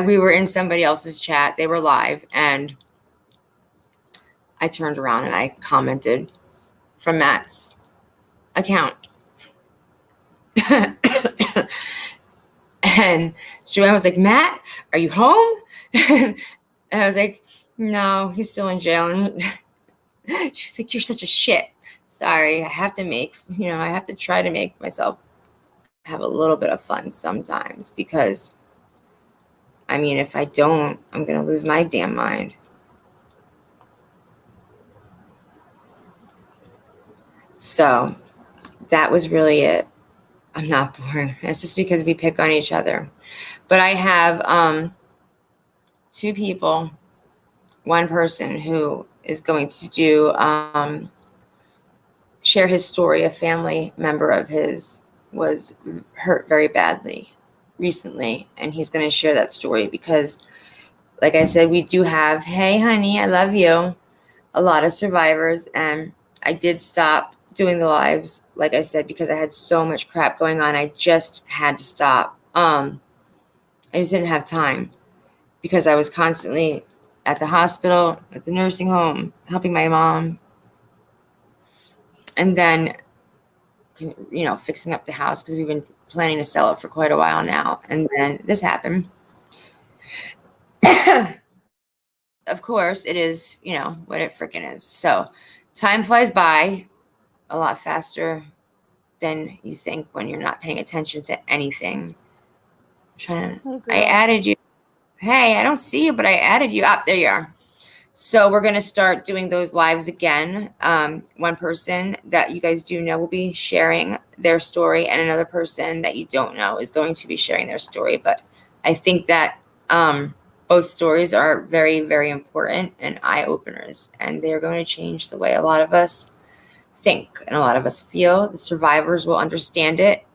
we were in somebody else's chat. They were live, and I turned around and I commented from Matt's account. And Joanne was like, "Matt, are you home?" And I was like, "No, he's still in jail." And she's like, "You're such a shit." Sorry, I have to try to make myself have a little bit of fun sometimes, because I mean, if I don't, I'm going to lose my damn mind. So that was really it. I'm not boring. It's just because we pick on each other. But I have two people, one person who is going to do share his story. A family member of his was hurt very badly recently, and he's going to share that story because, like I said, we do have, hey honey, I love you, a lot of survivors. And I did stop doing the lives, like I said, because I had so much crap going on. I just had to stop. I just didn't have time because I was constantly at the hospital, at the nursing home, helping my mom, and then, you know, fixing up the house because we've been planning to sell it for quite a while now. And then this happened. Of course, it is, you know, what it freaking is. So time flies by a lot faster than you think when you're not paying attention to anything. I added you. Hey, I don't see you, but I added you. There you are. So we're going to start doing those lives again. One person that you guys do know will be sharing their story, and another person that you don't know is going to be sharing their story. But I think that both stories are very, very important and eye-openers, and they're going to change the way a lot of us think and a lot of us feel. The survivors will understand it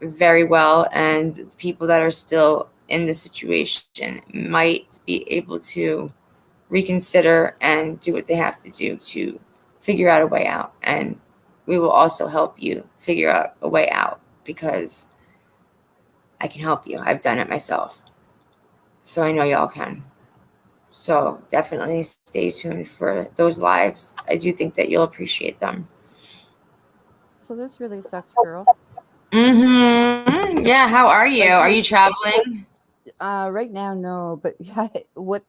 very well, and the people that are still in the situation might be able to reconsider and do what they have to do to figure out a way out. And we will also help you figure out a way out because I can help you. I've done it myself. So I know y'all can. So definitely stay tuned for those lives. I do think that you'll appreciate them. So this really sucks, girl. Mm-hmm. Yeah, how are you? Like Are you traveling? Right now, no. But yeah, what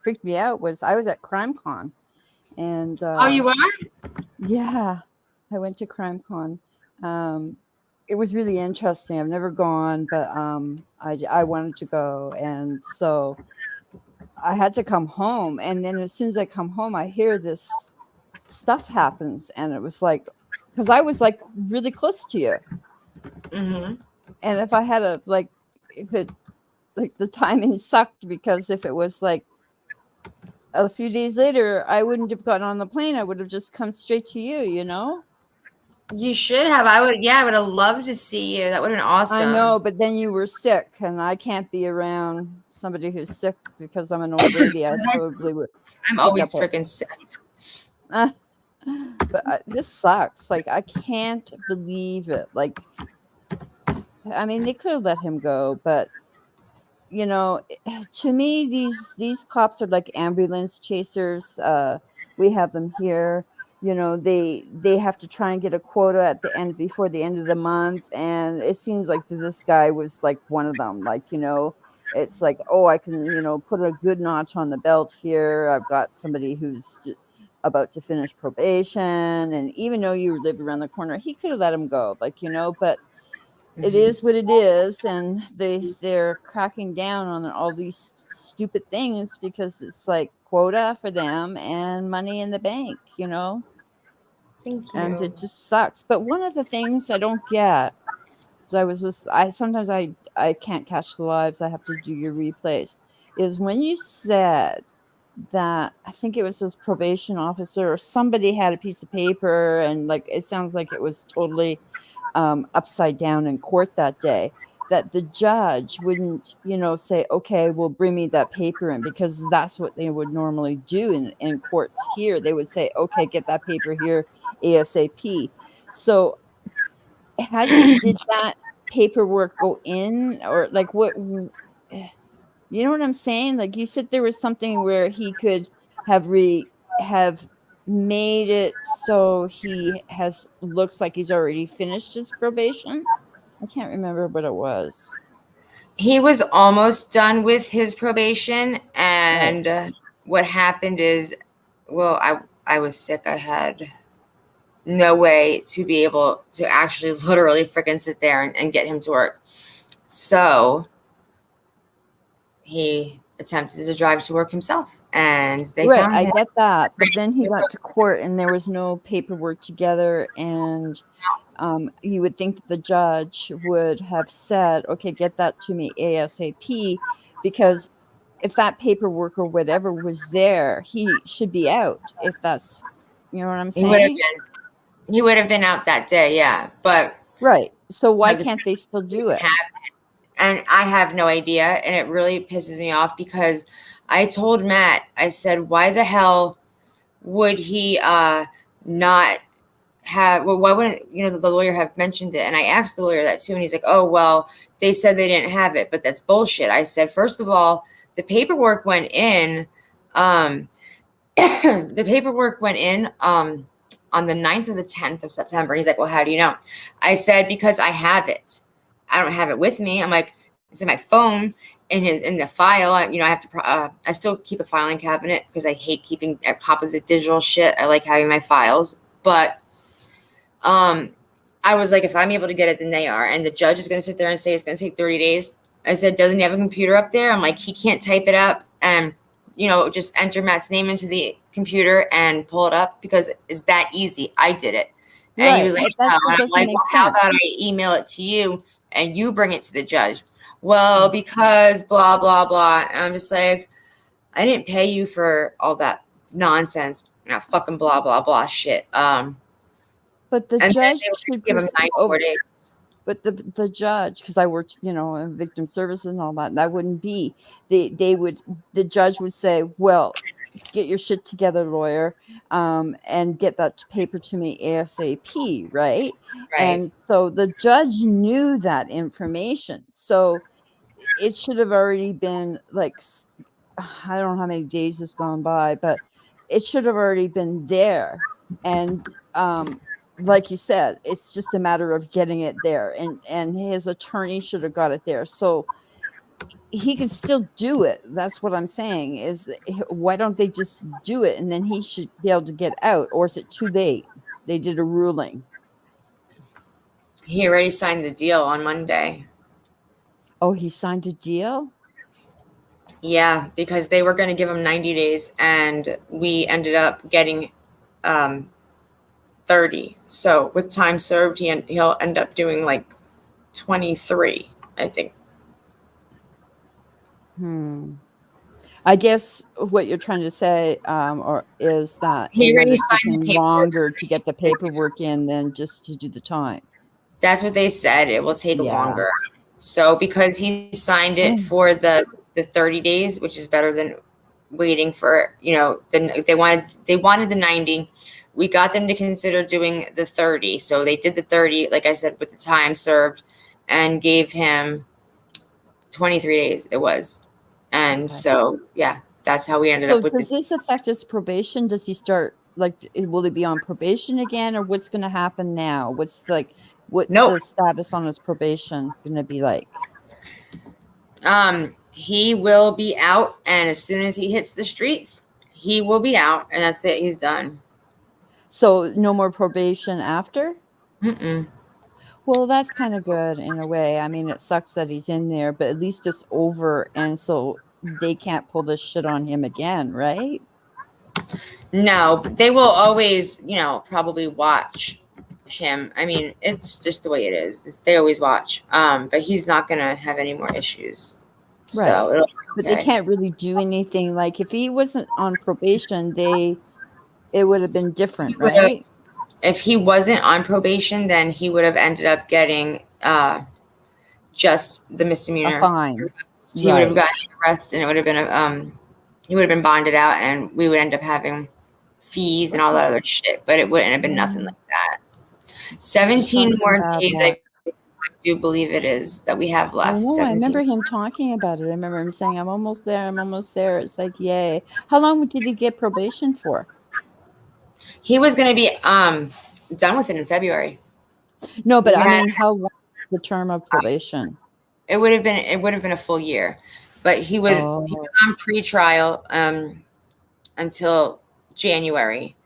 freaked me out was I was at CrimeCon, and Oh, you are? yeah, I went to CrimeCon. It was really interesting. I've never gone, but I wanted to go, and so I had to come home. And then as soon as I come home, I hear this stuff happens, and it was like, because I was like really close to you, Mm-hmm. and if I had a like, if it like the timing sucked, because if it was like a few days later, I wouldn't have gotten on the plane. I would have just come straight to you, you know? You should have. I would have loved to see you. That would have been awesome. I know, but then you were sick, and I can't be around somebody who's sick because I'm an old lady. I probably would. I'm always freaking sick. But this sucks. Like, I can't believe it. Like, I mean, they could have let him go, but you know, to me, these cops are like ambulance chasers. We have them here. You know, they have to try and get a quota at the end before the end of the month, and it seems like this guy was like one of them. Like, you know, it's like, oh, I can, you know, put a good notch on the belt here. I've got somebody who's about to finish probation, and even though you live around the corner, he could have let him go. Like, you know, but it is what it is, and they're cracking down on all these stupid things because it's like quota for them and money in the bank, you know. Thank you. And it just sucks. But one of the things I don't get is I can't catch the lives. I have to do your replays. Is when you said that, I think it was his probation officer or somebody had a piece of paper, and like it sounds like it was totally upside down in court that day, that the judge wouldn't, you know, say, okay, well, bring me that paper in, because that's what they would normally do in courts here. They would say, okay, get that paper here ASAP. So did that paperwork go in, or like what, you know what I'm saying? Like you said, there was something where he could have made it so he looks like he's already finished his probation. I can't remember what it was. He was almost done with his probation, and what happened is, well, I was sick. I had no way to be able to actually literally freaking sit there and get him to work. So he attempted to drive to work himself, and they Right, found I him. get that. But then he got to court and there was no paperwork together. And you would think that the judge would have said, okay, get that to me ASAP, because if that paperwork or whatever was there, he should be out. If that's, you know what I'm He would have saying? been. He would have been out that day, yeah. But Right. So why the can't they still do it? and I have no idea, and it really pisses me off because I told Matt, I said, why the hell would he not have, well, why wouldn't, the lawyer have mentioned it? And I asked the lawyer that too, and he's like, oh, well, they said they didn't have it, but that's bullshit. I said, first of all, the paperwork went in, the paperwork went in on the 9th or the 10th of September. And he's like, well, how do you know? I said, because I have it. I don't have it with me. I'm like, it's in my phone, in the file. I have to, I still keep a filing cabinet because I hate keeping copies of digital shit. I like having my files. But I was like, if I'm able to get it, then they are. And the judge is going to sit there and say it's going to take 30 days. I said, doesn't he have a computer up there? I'm like, he can't type it up and, just enter Matt's name into the computer and pull it up because it's that easy. I did it. And he was like, That's no. what And I'm doesn't like, make well, how sense. about I email it to you and you bring it to the judge? Well, because blah, blah, blah. And I'm just like, I didn't pay you for all that nonsense, fucking blah, blah, blah shit. But the And judge then should give him 94 days. But the judge, because I worked, in victim services and all that, and that wouldn't be. The judge would say, well, get your shit together, lawyer, and get that paper to me ASAP, right? Right. And so the judge knew that information. So it should have already been like, I don't know how many days has gone by, but it should have already been there. And like you said, it's just a matter of getting it there, and his attorney should have got it there, so he can still do it. That's what I'm saying, is why don't they just do it, and then he should be able to get out? Or is it too late? They did a ruling. He already signed the deal on Monday. Oh, he signed a deal? Yeah, because they were going to give him 90 days and we ended up getting 30. So with time served, he'll end up doing like 23, I think. I guess what you're trying to say, or is that He it would already have signed the taken paperwork. longer to get the paperwork in than just to do the time. That's what they said. It will take Yeah. longer. So because he signed it for the 30 days, which is better than waiting for, they wanted the 90. We got them to consider doing the 30. So they did the 30, like I said, with the time served, and gave him 23 days it was. And Okay. so, yeah, that's how we ended up with does this affect his probation? Does he start, will he be on probation again, or what's going to happen now? What's Nope. the status on his probation going to be like? He will be out, and as soon as he hits the streets, he will be out, and that's it. He's done. So no more probation after? Mm-mm. Well, that's kind of good in a way. I mean, it sucks that he's in there, but at least it's over, and so they can't pull this shit on him again, right? No, but they will always, probably watch him. I mean, it's just the way it is. They always watch. But he's not gonna have any more issues. Right. So it'll be But okay. they can't really do anything. Like if he wasn't on probation, it would have been different, right? If he wasn't on probation, then he would have ended up getting just the misdemeanor. A fine. He would have gotten arrested, and it would have been he would have been bonded out, and we would end up having fees and all that other shit. But it wouldn't have been nothing like that. 17 more days, I do believe it is, that we have left. I know. I remember him talking about it. I remember him saying, I'm almost there. I'm almost there. It's like, yay. How long did he get probation for? He was going to be done with it in February. No, but I mean, how long the term of probation? It would have been a full year, but he was on pretrial until January,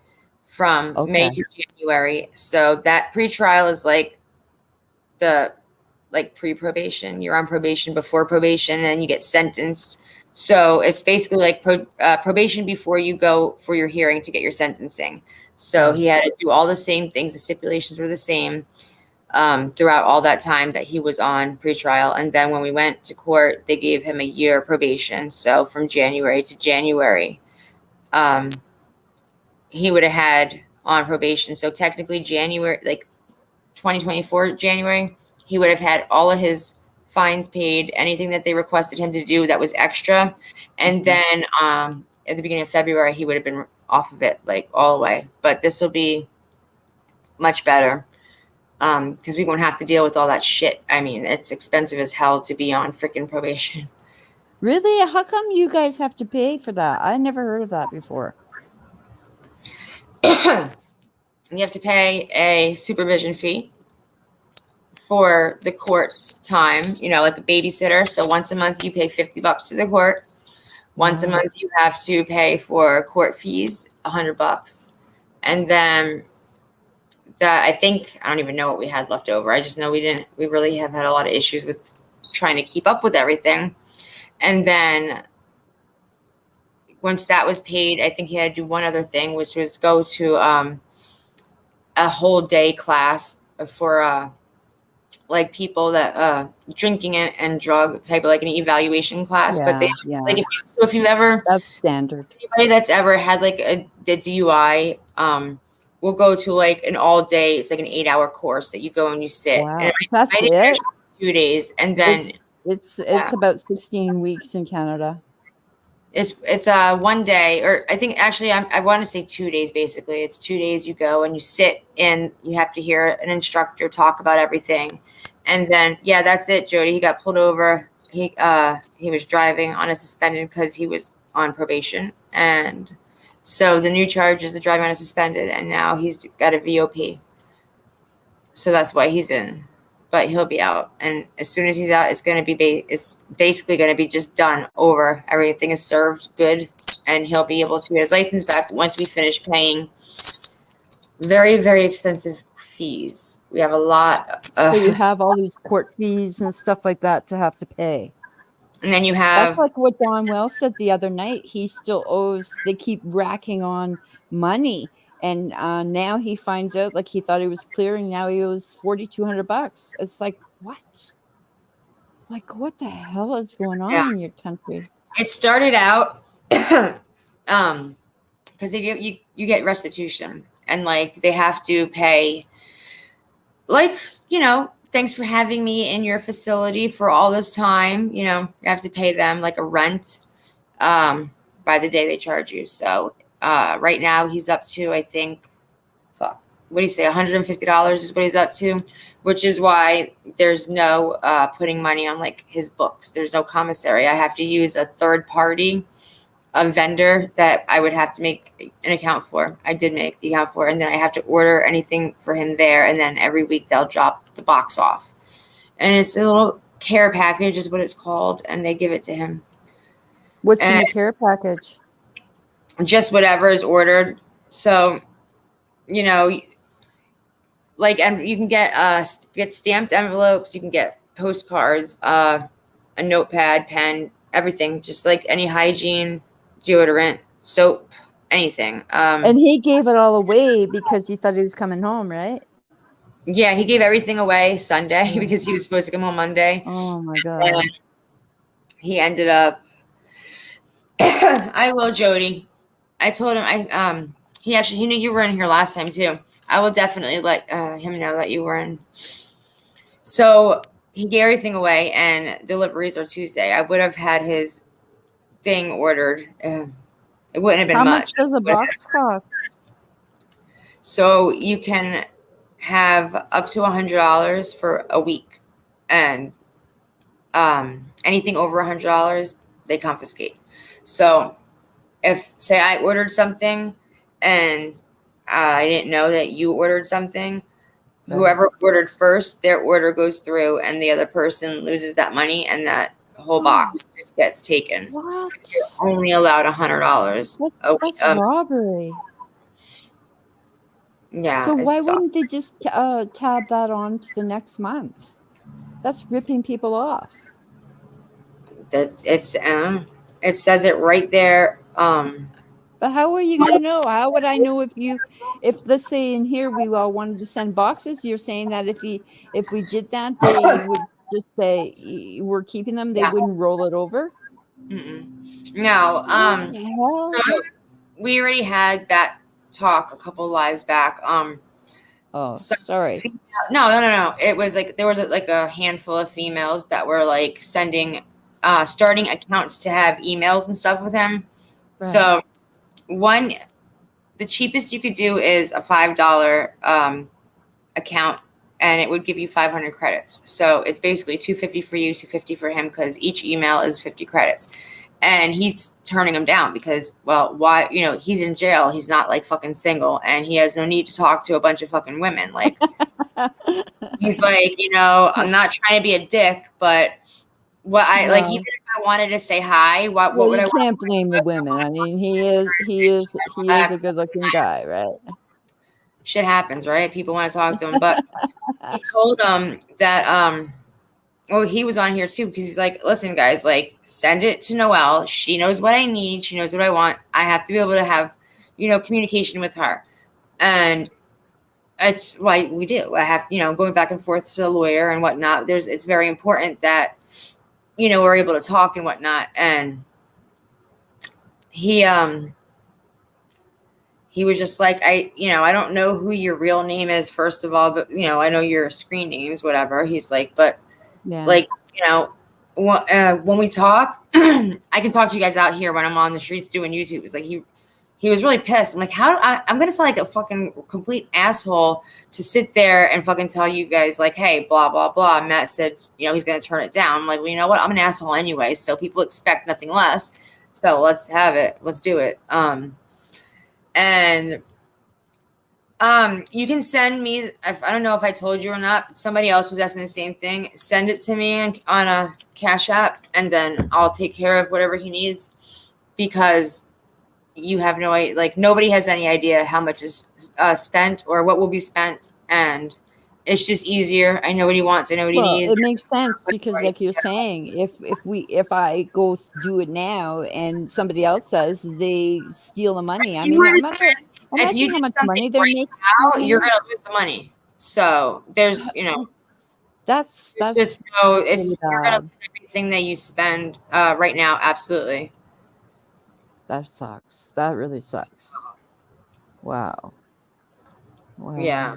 from May to January. So that pretrial is like pre-probation. You're on probation before probation, and then you get sentenced So it's basically like probation before you go for your hearing to get your sentencing. So he had to do all the same things. The stipulations were the same throughout all that time that he was on pretrial. And then when we went to court, they gave him a year probation. So from January to January, he would have had on probation. So technically January, like 2024 January, he would have had all of his fines paid, anything that they requested him to do that was extra. And then at the beginning of February, he would have been off of it, like all the way. But this will be much better because we won't have to deal with all that shit. I mean, it's expensive as hell to be on freaking probation. Really? How come you guys have to pay for that? I never heard of that before. You have to pay a supervision fee for the court's time, you know, like a babysitter. So once a month you pay $50 to the court. Once a month you have to pay for court fees, $100. And then I think, I don't even know what we had left over. I just know we really have had a lot of issues with trying to keep up with everything. And then once that was paid, I think he had to do one other thing, which was go to a whole day class for like people that drinking and drug type of like an evaluation class. But they like if you've ever, that's standard. Anybody that's ever had like the DUI will go to like an all day. It's like an 8-hour course that you go and you sit. Wow, and that's it. 2 days, and then it's about 16 weeks in Canada. It's 1 day, or I think actually I want to say 2 days. Basically, it's 2 days. You go and you sit and you have to hear an instructor talk about everything, and then that's it. Jody, he got pulled over. He was driving on a suspended because he was on probation, and so the new charge is the driving on a suspended, and now he's got a VOP. So that's why he's in. But he'll be out, and as soon as he's out, it's going to be it's basically going to be just done over. Everything is served good, and he'll be able to get his license back once we finish paying very, very expensive fees. We have a lot. So you have all these court fees and stuff like that to have to pay. And then you have... That's like what Don Wells said the other night. He still owes... They keep racking on money. And now he finds out, like he thought he was clearing. Now he owes $4,200. It's like, what? Like, what the hell is going on in your country? It started out because they give you get restitution, and like they have to pay, like, you know, thanks for having me in your facility for all this time. You know, you have to pay them like a rent by the day they charge you. So. Right now he's up to, I think, what do you say, $150 is what he's up to, which is why there's no putting money on like his books. There's no commissary. I have to use a third party, a vendor that I would have to make an account for. I did make the account for, and then I have to order anything for him there, and then every week they'll drop the box off. And it's a little care package is what it's called, and they give it to him. What's in the care package? Just whatever is ordered. So, you know, like, and you can get stamped envelopes, you can get postcards, a notepad, pen, everything, just like any hygiene, deodorant, soap, anything. And he gave it all away because he thought he was coming home, right? Yeah, he gave everything away Sunday because he was supposed to come home Monday. Oh my God. And he ended up I will, Jody. I told him he knew you were in here last time too. I will definitely let him know that you were in. So he gave everything away, and deliveries are Tuesday. I would have had his thing ordered. It wouldn't have been much. How much does a box cost? So you can have up to $100 for a week, and anything over $100 they confiscate. So if, say, I ordered something and I didn't know that you ordered something, whoever ordered first, their order goes through, and the other person loses that money, and that whole box just gets taken. What? You're only allowed $100. That's robbery. Yeah. So why wouldn't they just tab that on to the next month? That's ripping people off. It's It says it right there. But how are you going to know? How would I know if let's say in here we all wanted to send boxes? You're saying that if we did that, they would just say we're keeping them. They Yeah. wouldn't roll it over. No. What the hell? So we already had that talk a couple lives back. Oh, So- sorry. No. It was like there was like a handful of females that were like sending, starting accounts to have emails and stuff with him. Right. So the cheapest you could do is a $5 account, and it would give you 500 credits. So it's basically $250 for you, $250 for him, because each email is 50 credits. And he's turning them down because, well, why? You know, he's in jail. He's not like fucking single, and he has no need to talk to a bunch of fucking women. Like, he's like, you know, I'm not trying to be a dick, but what I like, even if I wanted to say hi, what would I? You can't blame the women. I mean, he is a good-looking guy, right? Shit happens, right? People want to talk to him, but he told them that well, he was on here too, because he's like, listen, guys, like, send it to Noelle. She knows what I need. She knows what I want. I have to be able to have, you know, communication with her. And it's why we do. I have, you know, going back and forth to the lawyer and whatnot. It's very important that, you know, we're able to talk and whatnot. And he was just like, I don't know who your real name is, first of all, but, you know, I know your screen names, whatever. He's like, but like, you know, when we talk, I can talk to you guys out here when I'm on the streets doing YouTube. It was like, he was really pissed. I'm like, I'm going to sound like a fucking complete asshole to sit there and fucking tell you guys like, hey, blah, blah, blah. Matt said, you know, he's going to turn it down. I'm like, well, you know what? I'm an asshole anyway. So people expect nothing less. So let's have it. Let's do it. And you can send me, I don't know if I told you or not, but somebody else was asking the same thing. Send it to me on a Cash App, and then I'll take care of whatever he needs, because you have no idea, like, nobody has any idea how much is spent or what will be spent, and it's just easier. I know what he wants. I know what he needs. It makes sense because, like you're saying, if I go do it now and somebody else says they steal the money, I mean, imagine how much money they're making. You're gonna lose the money. So there's, you know, that's just you're gonna lose everything that you spend right now. Absolutely. That sucks. That really sucks. Wow. Yeah.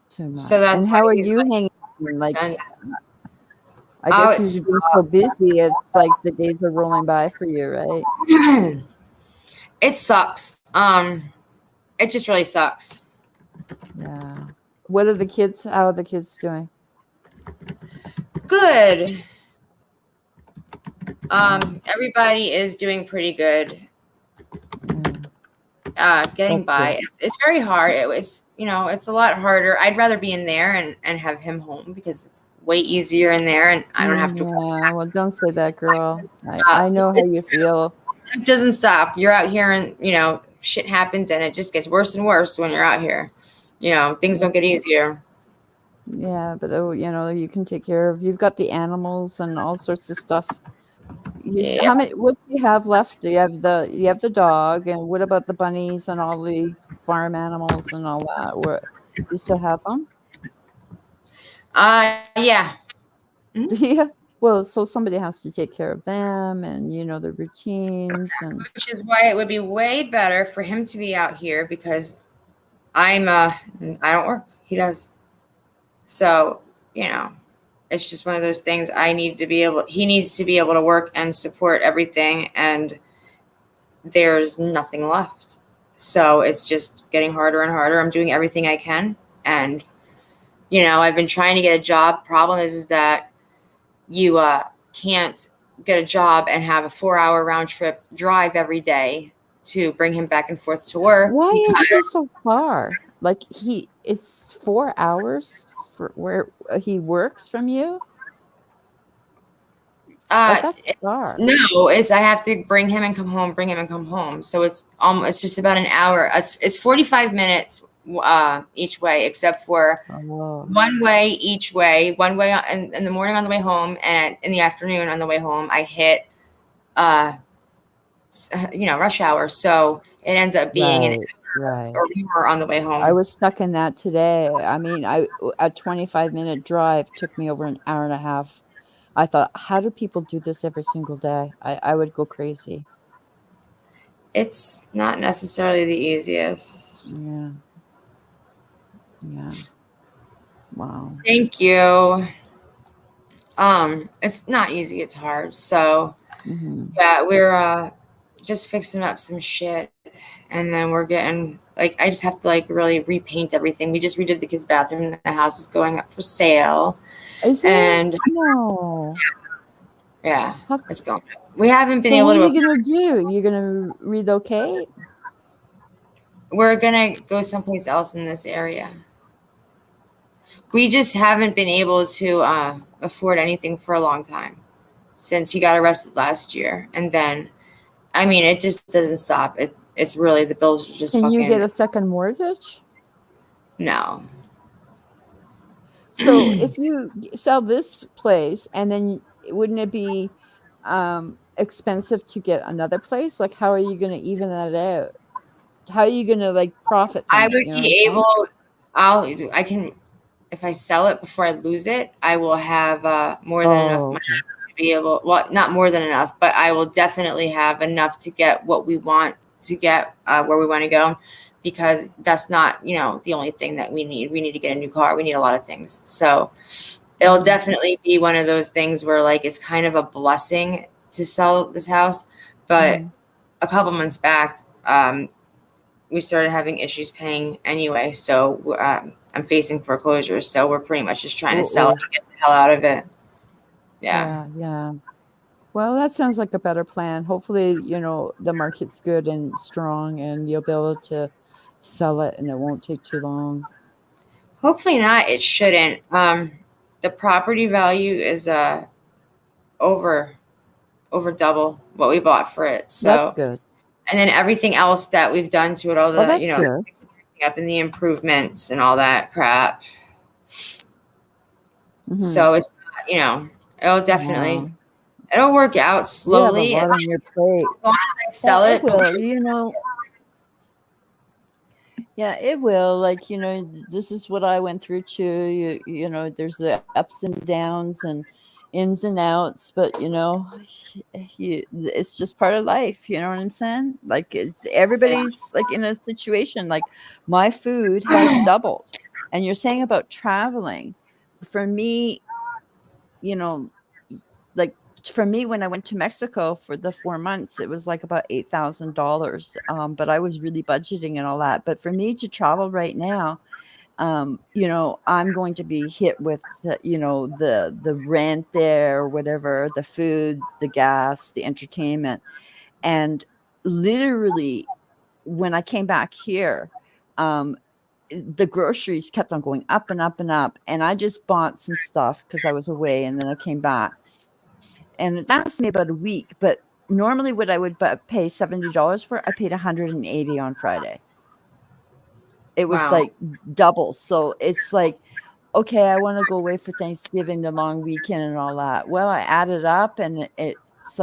Too much. So that's and how are you hanging? Like, I guess you've been so busy. It's like the days are rolling by for you, right? It sucks. It just really sucks. Yeah. What are the kids? How are the kids doing? Good. Everybody is doing pretty good. Getting by. It's very hard. It was, you know, it's a lot harder. I'd rather be in there and have him home, because it's way easier in there, and I don't have to. Yeah, well, don't say that, girl. I know how you feel. It doesn't stop. You're out here, and, you know, shit happens, and it just gets worse and worse when you're out here. You know, things don't get easier. Yeah, but you know, you can take care of. You've got the animals and all sorts of stuff. How many? What do you have left? Do you have the dog, and what about the bunnies and all the farm animals and all that? What, you still have them? Yeah. Yeah. Well, so somebody has to take care of them, and, you know, the routines, and which is why it would be way better for him to be out here, because I don't work. He does. So, you know, it's just one of those things. He needs to be able to work and support everything, and there's nothing left. So it's just getting harder and harder. I'm doing everything I can, and, you know, I've been trying to get a job. Problem is that you can't get a job and have a 4-hour round trip drive every day to bring him back and forth to work. Why is this so far? Like, it's 4 hours for where he works from you? That's far. No, I have to bring him and come home. So it's just about an hour. It's 45 minutes each way, except for one way each way. One way in the morning on the way home, and in the afternoon on the way home. I hit rush hour. So it ends up being an Right. or more on the way I home. was stuck in that today. I mean, a 25-minute drive took me over an hour and a half. I thought, how do people do this every single day? I would go crazy. It's not necessarily the easiest. Yeah. Yeah. Wow. Thank you. It's not easy, it's hard. So Mhm. yeah, we're just fixing up some shit, and then we're getting I just have to really repaint everything. We just redid the kids' bathroom, and the house is going up for sale. Is it? And No. yeah, How it's going. We haven't been So able what are to. you gonna do? You're gonna relocate? We're gonna go someplace else in this area. We just haven't been able to afford anything for a long time since he got arrested last year, and then I mean it just doesn't stop. It's really the bills are just Can you get fucking a second mortgage? no. So if you sell this place and then wouldn't it be expensive to get another place? Like how are you gonna even that out? How are you gonna profit I from it? would You know what I'm be saying? able. I can if I sell it before I lose it. I will have more than enough Oh, money okay. to be able. Well, not more than enough, but I will definitely have enough to get what we want to get where we want to go. Because that's not the only thing that we need. We need to get a new car. We need a lot of things. So it'll definitely be one of those things where it's kind of a blessing to sell this house. But Mhm. a couple months back, we started having issues paying anyway. So I'm facing foreclosure. So we're pretty much just trying to sell it Oh, and get the hell out of it. Yeah. yeah, yeah. Well, that sounds like a better plan. Hopefully, the market's good and strong and you'll be able to sell it and it won't take too long. Hopefully not. It shouldn't. The property value is over over double what we bought for it. That's So good. and then everything else that we've done to it, all Well, the that's good. up in the improvements and all that crap. Mhm. So it's it'll Wow. definitely it'll work out You have a slowly lot on your plate. as long as I Yeah, sell it it before. will. Yeah, it will. This is what I went through too. There's the ups and downs and ins and outs, but it's just part of life. You know what I'm saying? Everybody's in a situation. Like my food has doubled, and you're saying about traveling. For me, you know, like for me when I went to Mexico for the 4 months, it was about $8,000. But I was really budgeting and all that. But for me to travel right now, I'm going to be hit with the rent there or whatever, the food, the gas, the entertainment. And literally when I came back here, um, the groceries kept on going up and up and up. And I just bought some stuff because I was away and then I came back. And it lasted me about a week. But normally, what I would pay $70 for, I paid $180 on Friday. It was Wow. double. So it's okay, I want to go away for Thanksgiving, the long weekend, and all that. Well, I added up, and it's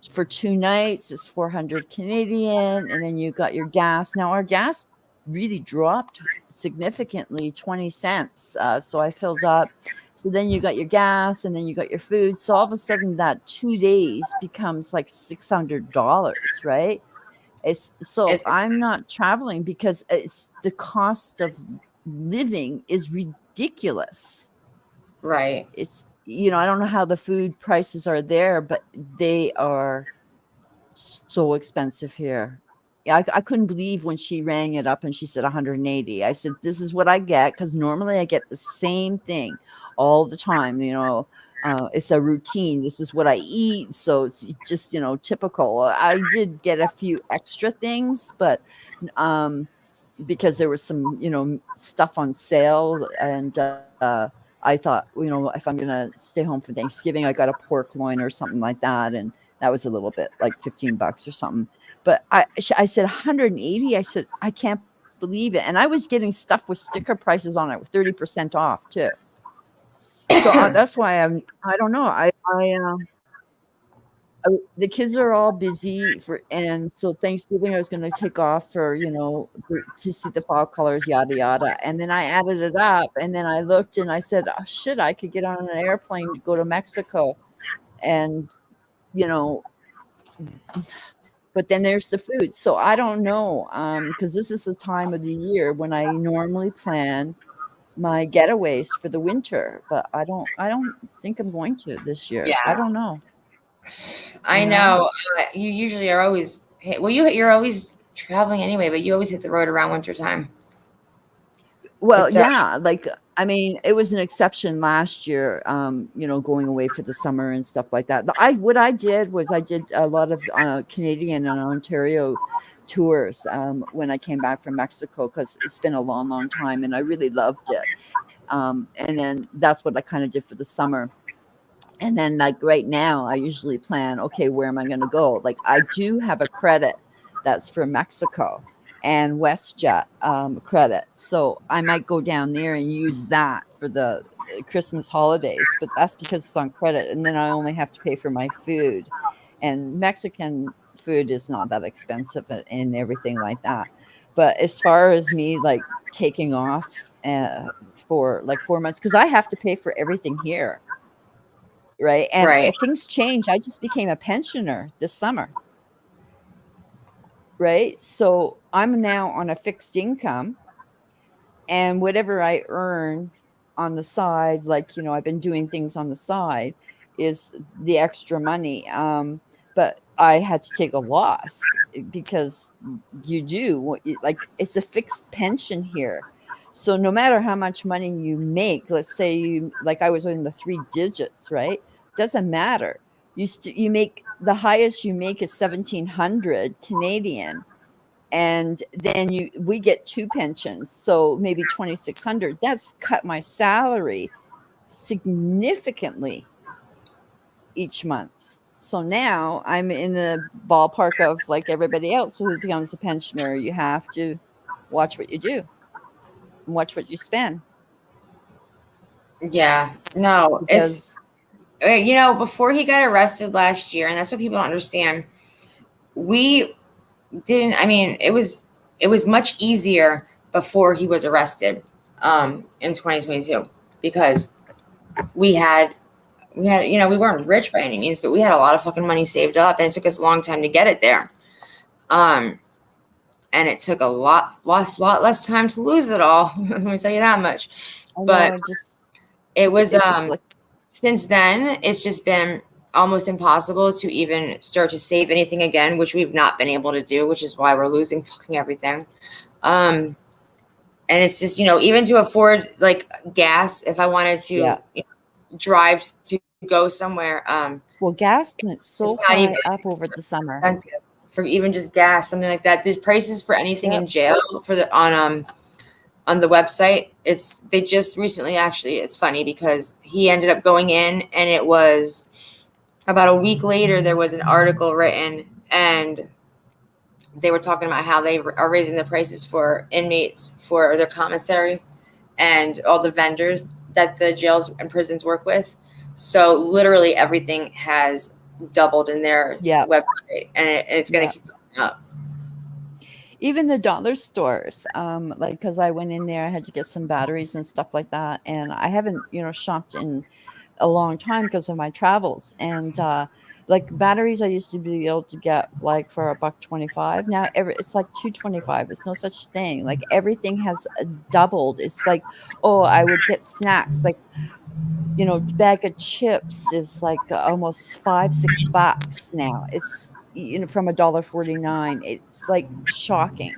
for 2 nights, it's 400 Canadian, and then you got your gas. Now our gas really dropped significantly, 20 cents. So I filled up. So then you got your gas and then you got your food. So all of a sudden that 2 days becomes $600, right? So It's I'm not traveling because it's the cost of living is ridiculous. right. I don't know how the food prices are there, but they are so expensive here. Yeah, I couldn't believe when she rang it up and she said 180. I said, this is what I get because normally I get the same thing all the time. It's a routine. This is what I eat. So it's just, typical. I did get a few extra things, but because there was some, stuff on sale and I thought, if I'm going to stay home for Thanksgiving, I got a pork loin or something like that. And that was a little bit like $15 or something. But I said 180. I said, I can't believe it. And I was getting stuff with sticker prices on it with 30% off too. So that's why I don't know. the kids are all busy and so Thanksgiving I was going to take off for, to see the fall colors, yada yada. And then I added it up, and then I looked and I said, oh, shit, I could get on an airplane to go to Mexico, and you know, but then there's the food. So I don't know, because this is the time of the year when I normally plan my getaways for the winter, but I don't think I'm going to this year. I Yeah, don't know. I know. You usually are always well. You're always traveling anyway, but you always hit the road around winter time. Well, It's yeah, like, I mean, it was an exception last year, going away for the summer and stuff like that. What I did was I did a lot of Canadian and Ontario tours when I came back from Mexico, because it's been a long, long time and I really loved it. And then that's what I kind of did for the summer. And then, like, right now, I usually plan, okay, where am I going to go? Like, I do have a credit that's for Mexico and WestJet credit. So I might go down there and use that for the Christmas holidays, but that's because it's on credit. And then I only have to pay for my food. And Mexican food is not that expensive and everything like that. But as far as me, like, taking off for like 4 months, because I have to pay for everything here. Right. And right. if things change, I just became a pensioner this summer. Right. So I'm now on a fixed income, and whatever I earn on the side, like, I've been doing things on the side, is the extra money. But I had to take a loss because you do like, it's a fixed pension here. So no matter how much money you make, let's say like I was in the 3 digits, right? Doesn't matter. You make the highest you make is 1,700 Canadian, and then we get 2 pensions, so maybe 2,600. That's cut my salary significantly each month. So now I'm in the ballpark of like everybody else who becomes a pensioner. You have to watch what you do and watch what you spend. Yeah. No, Because before he got arrested last year, and that's what people don't understand. We didn't. I mean, it was much easier before he was arrested, in 2022, because we had, we weren't rich by any means, but we had a lot of fucking money saved up, and it took us a long time to get it there. And it took a lot less time to lose it all. Let me tell you that much. But it was since then, it's just been almost impossible to even start to save anything again, which we've not been able to do, which is why we're losing fucking everything. And it's just, even to afford like gas, if I wanted to drive to go somewhere. Well, gas went so high up over the summer. For even just gas, something like that. The prices for anything in jail for the on the website, they just recently, actually, it's funny because he ended up going in, and it was about a week later, there was an article written, and they were talking about how they are raising the prices for inmates for their commissary and all the vendors that the jails and prisons work with. So literally everything has doubled in their website, and it's going to keep going up. Even the dollar stores, like, because I went in there, I had to get some batteries and stuff like that, and I haven't, shopped in a long time because of my travels. And like batteries, I used to be able to get like for $1.25. Now it's like $2.25. It's no such thing. Like everything has doubled. It's like, oh, I would get snacks like, bag of chips is like almost $5-6 now. It's from $1.49. It's like shocking.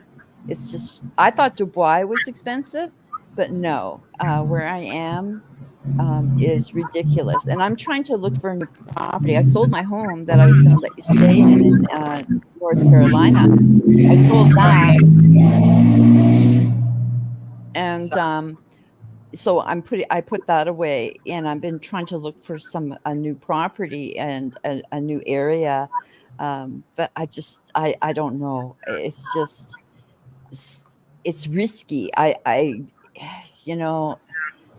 It's just, I thought Dubai was expensive, but no, where I am is ridiculous. And I'm trying to look for a new property. I sold my home that I was going to let you stay in North Carolina. I sold that, and so I put that away, and I've been trying to look for a new property and a new area. But I don't know. It's just, it's risky.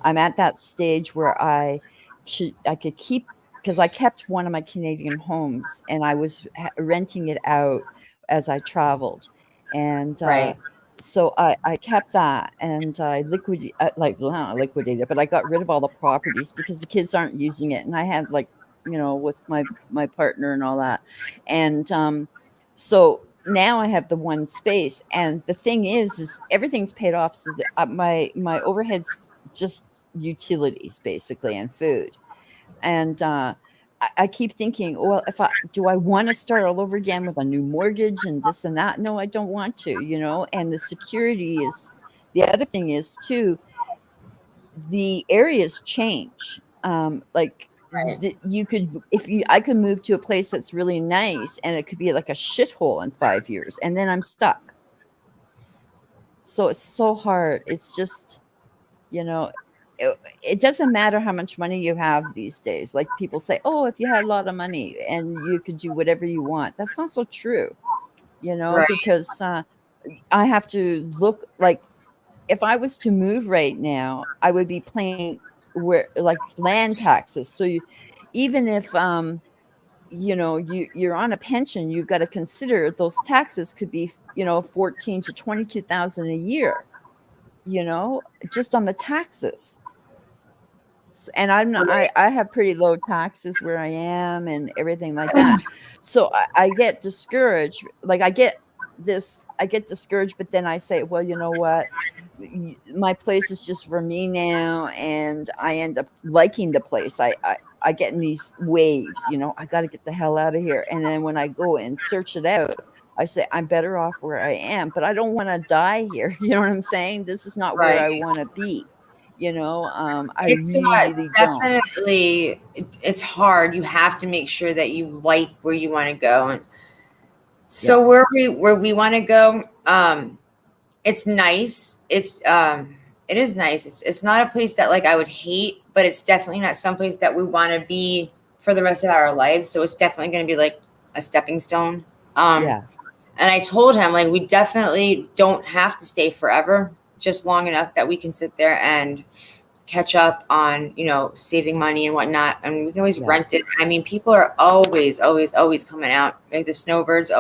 I'm at that stage where I could keep because I kept one of my Canadian homes and I was renting it out as I traveled. And Right. so I kept that and I liquidated, but I got rid of all the properties because the kids aren't using it. And I had like, with my partner and all that. And so now I have the one space. And the thing is everything's paid off. So my overhead's just utilities basically and food. And I keep thinking, well, do I want to start all over again with a new mortgage and this and that? No, I don't want to. And the security is the other thing is too, the areas change. Like Right. I could move to a place that's really nice and it could be like a shithole in 5 years and then I'm stuck. So it's so hard. It's just, you know, it doesn't matter how much money you have these days. Like people say, oh, if you had a lot of money and you could do whatever you want. That's not so true, Right. because I have to look like if I was to move right now, I would be paying like land taxes. So even if you're on a pension, you've got to consider those taxes could be 14 to 22,000 a year, just on the taxes. And I'm not, I have pretty low taxes where I am and everything like that. So I get discouraged. Like I get discouraged, but then I say, well, you know what? My place is just for me now. And I end up liking the place. I get in these waves, I got to get the hell out of here. And then when I go and search it out, I say, I'm better off where I am, but I don't want to die here. You know what I'm saying? This is not where I want to be. I It's really don't. definitely, it's hard. You have to make sure that you like where you want to go. And so where we want to go, it's nice. It is nice. It's not a place that like I would hate, but it's definitely not someplace that we want to be for the rest of our lives. So it's definitely going to be like a stepping stone. And I told him like we definitely don't have to stay forever, just long enough that we can sit there and catch up on, saving money and whatnot. And we can always rent it. I mean, people are always coming out. Like the snowbirds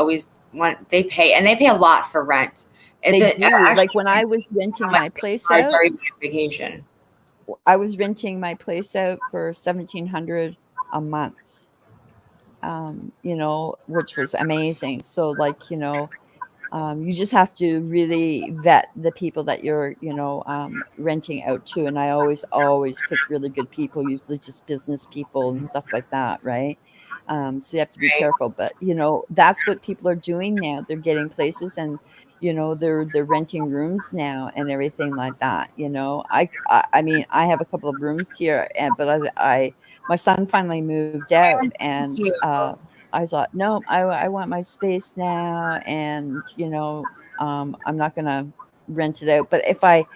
they pay a lot for rent. They do. Like when I was renting my place out, very big vacation. I was renting my place out for $1,700 a month, which was amazing. So like, you just have to really vet the people that you're, renting out to. And I always pick really good people, usually just business people and stuff like that. Right. So you have to be careful, but that's what people are doing now. They're getting places and, they're renting rooms now and everything like that. I mean, I have a couple of rooms here but my son finally moved out and, I thought, no, I want my space now. And, I'm not going to rent it out. But if I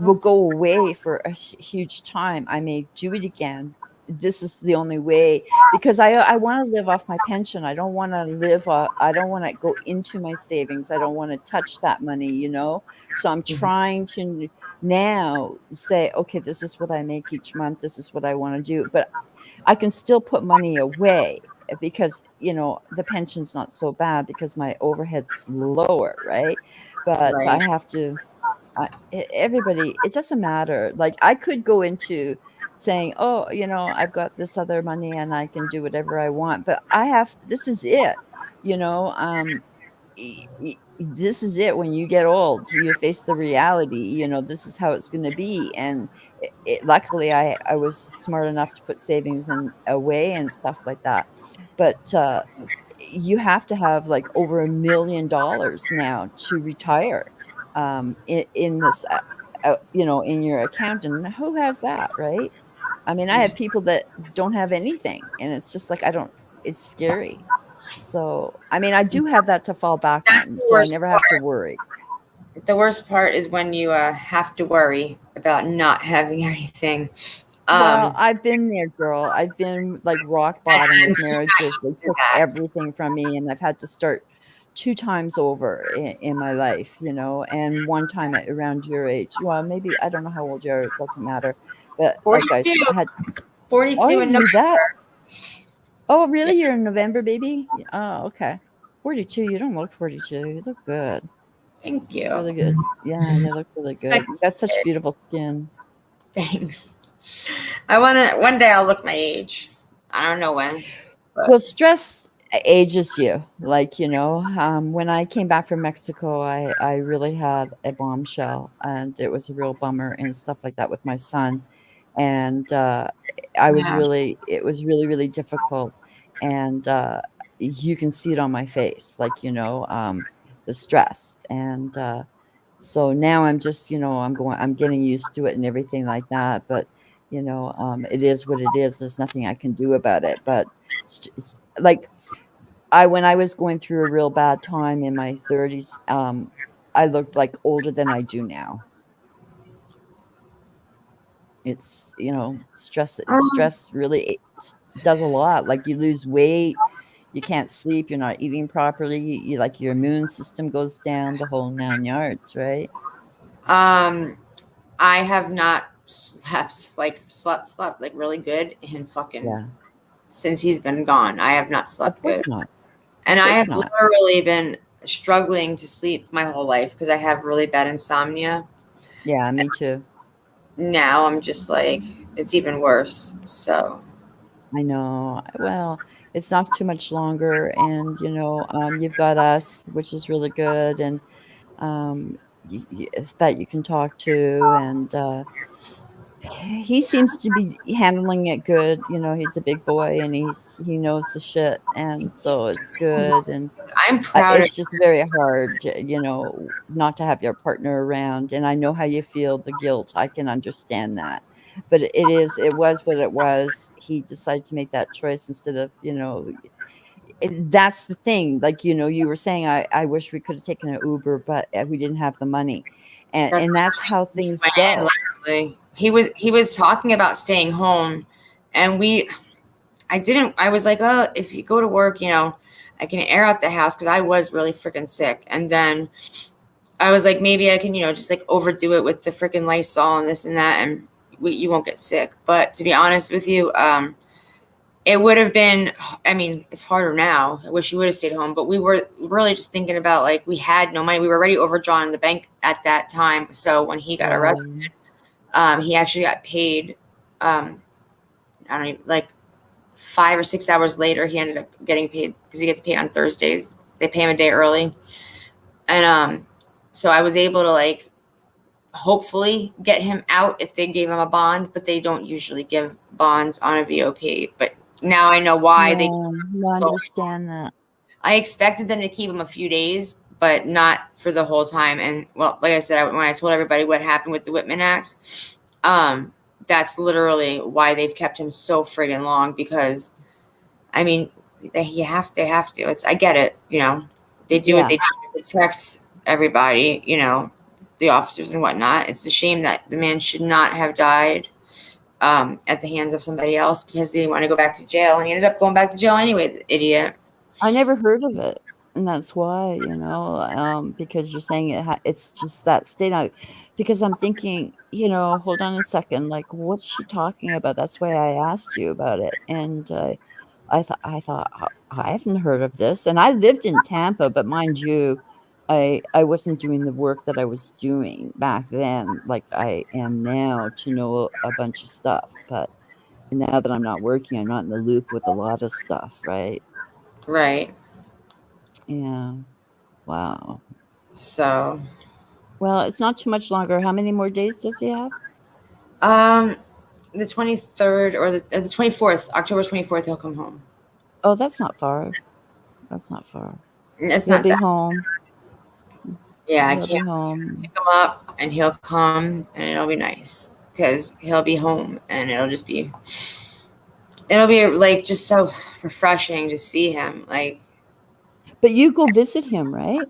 will go away for a huge time, I may do it again. This is the only way because I want to live off my pension. I don't want to go into my savings. I don't want to touch that money, So I'm trying to now say, okay, this is what I make each month. This is what I want to do. But I can still put money away because the pension's not so bad because my overhead's lower, right? But I have to everybody, it doesn't matter. Like I could go into saying, oh, I've got this other money and I can do whatever I want, but this is it, this is it. When you get old, you face the reality, this is how it's going to be. And luckily I was smart enough to put savings away and stuff like that. But you have to have like over $1 million now to retire in this, in your account. And who has that, right? I mean, I have people that don't have anything and it's just like, it's scary. So, I mean, I do have that to fall back on, so I never have to worry. The worst part is when you have to worry about not having anything. Well, I've been there, girl. I've been like rock bottom with marriages. They took everything from me, and I've had to start 2 times over in my life, and one time around your age. Well, maybe I don't know how old you are. It doesn't matter. But 42. like I had 42 I and knew that. Oh, really? You're a November baby? Oh, okay. 42. You don't look 42. You look good. Thank you. Really good. Yeah, you look really good. You got such beautiful skin. Thanks. I want to. One day I'll look my age. I don't know when. But Well, stress ages you. Like, when I came back from Mexico, I really had a bombshell, and it was a real bummer and stuff like that with my son. And yeah. it was really, really difficult. And you can see it on my face, like, the stress. And so now I'm just, I'm getting used to it and everything like that. But, it is what it is. There's nothing I can do about it. But it's like when I was going through a real bad time in my 30s, I looked like older than I do now. It's, Um, stress really does a lot. Like you lose weight, you can't sleep, you're not eating properly, you like your immune system goes down, the whole 9 yards, right? um, I have not slept like really good in fucking Yeah, since he's been gone. I have not of slept course good, not. and Of I course have not. literally been struggling to sleep my whole life because I have really bad insomnia. Yeah, me too. Now I'm just like it's even worse. So I know. Well, it's not too much longer, and you've got us, which is really good, and that you can talk to, and he seems to be handling it good. He's a big boy, and he knows the shit, and so it's good. And I'm proud of. it's just very hard, not to have your partner around. And I know how you feel, the guilt. I can understand that. But it was what it was. He decided to make that choice instead of, that's the thing. Like, you were saying, I wish we could have taken an Uber, but we didn't have the money. That's And that's how things my go. literally. He was talking about staying home, and I didn't. I was like, oh, if you go to work, I can air out the house because I was really freaking sick. And then I was like, maybe I can, just like overdo it with the freaking Lysol and this and that, and you won't get sick. But to be honest with you, it would have been. I mean, it's harder now. I wish you would have stayed home, but we were really just thinking about like we had no money. We were already overdrawn in the bank at that time. So when he got arrested, he actually got paid. I don't even like 5 or 6 hours later, he ended up getting paid because he gets paid on Thursdays. They pay him a day early. And so I was able to like hopefully get him out if they gave him a bond, but they don't usually give bonds on a VOP. But now I know why they keep No, him no, I so. understand that. I expected them to keep him a few days, but not for the whole time. And well, like I said, when I told everybody what happened with the Whitman Act, that's literally why they've kept him so friggin' long because I mean, they have to. I get it. They do what Yeah. they do to protect everybody. The officers and whatnot. It's a shame that the man should not have died at the hands of somebody else because they didn't want to go back to jail, and he ended up going back to jail anyway. The idiot. I never heard of it, and that's why, because you're saying it's just that state out. Because I'm thinking, hold on a second, like, what's she talking about? That's why I asked you about it, and I thought I haven't heard of this, and I lived in Tampa, but mind you, I wasn't doing the work that I was doing back then, like I am now, to know a bunch of stuff. But now that I'm not working, I'm not in the loop with a lot of stuff, right? Right. Yeah. Wow. So, Well, it's not too much longer. How many more days does he have? um, the 23rd or the 24th, October 24th, he'll come home. Oh, that's not far. That's not far. It's He'll not be that. home. Yeah, I He'll be can't home. pick him up, and he'll come, and it'll be nice because he'll be home, and it'll be like just so refreshing to see him. Like, But you go visit him, right?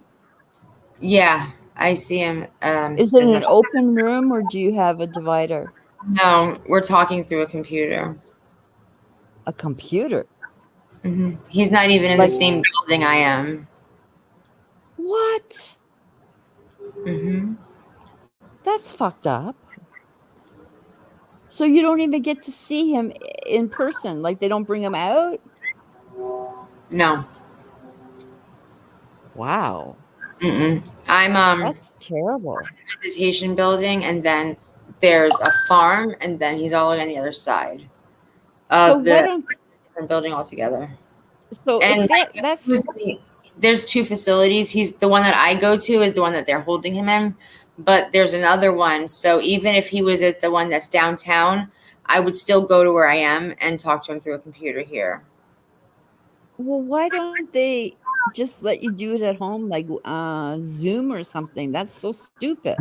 yeah, I see him Is it as an much. open room or do you have a divider? No, we're talking through a computer. A computer? He's not even in the Like, same building I am. what? hmm That's fucked up. So you don't even get to see him in person. Like they don't bring him out. No. Wow, Mm-mm. I'm that's terrible. visitation building, and then there's a farm, and then he's all on the other side So of why the don't? different building altogether. So And if like, that's there's two facilities. He's the one that I go to is the one that they're holding him in, but there's another one. So even if he was at the one that's downtown, I would still go to where I am and talk to him through a computer here. well, why don't they just let you do it at home, like Zoom or something? That's so stupid.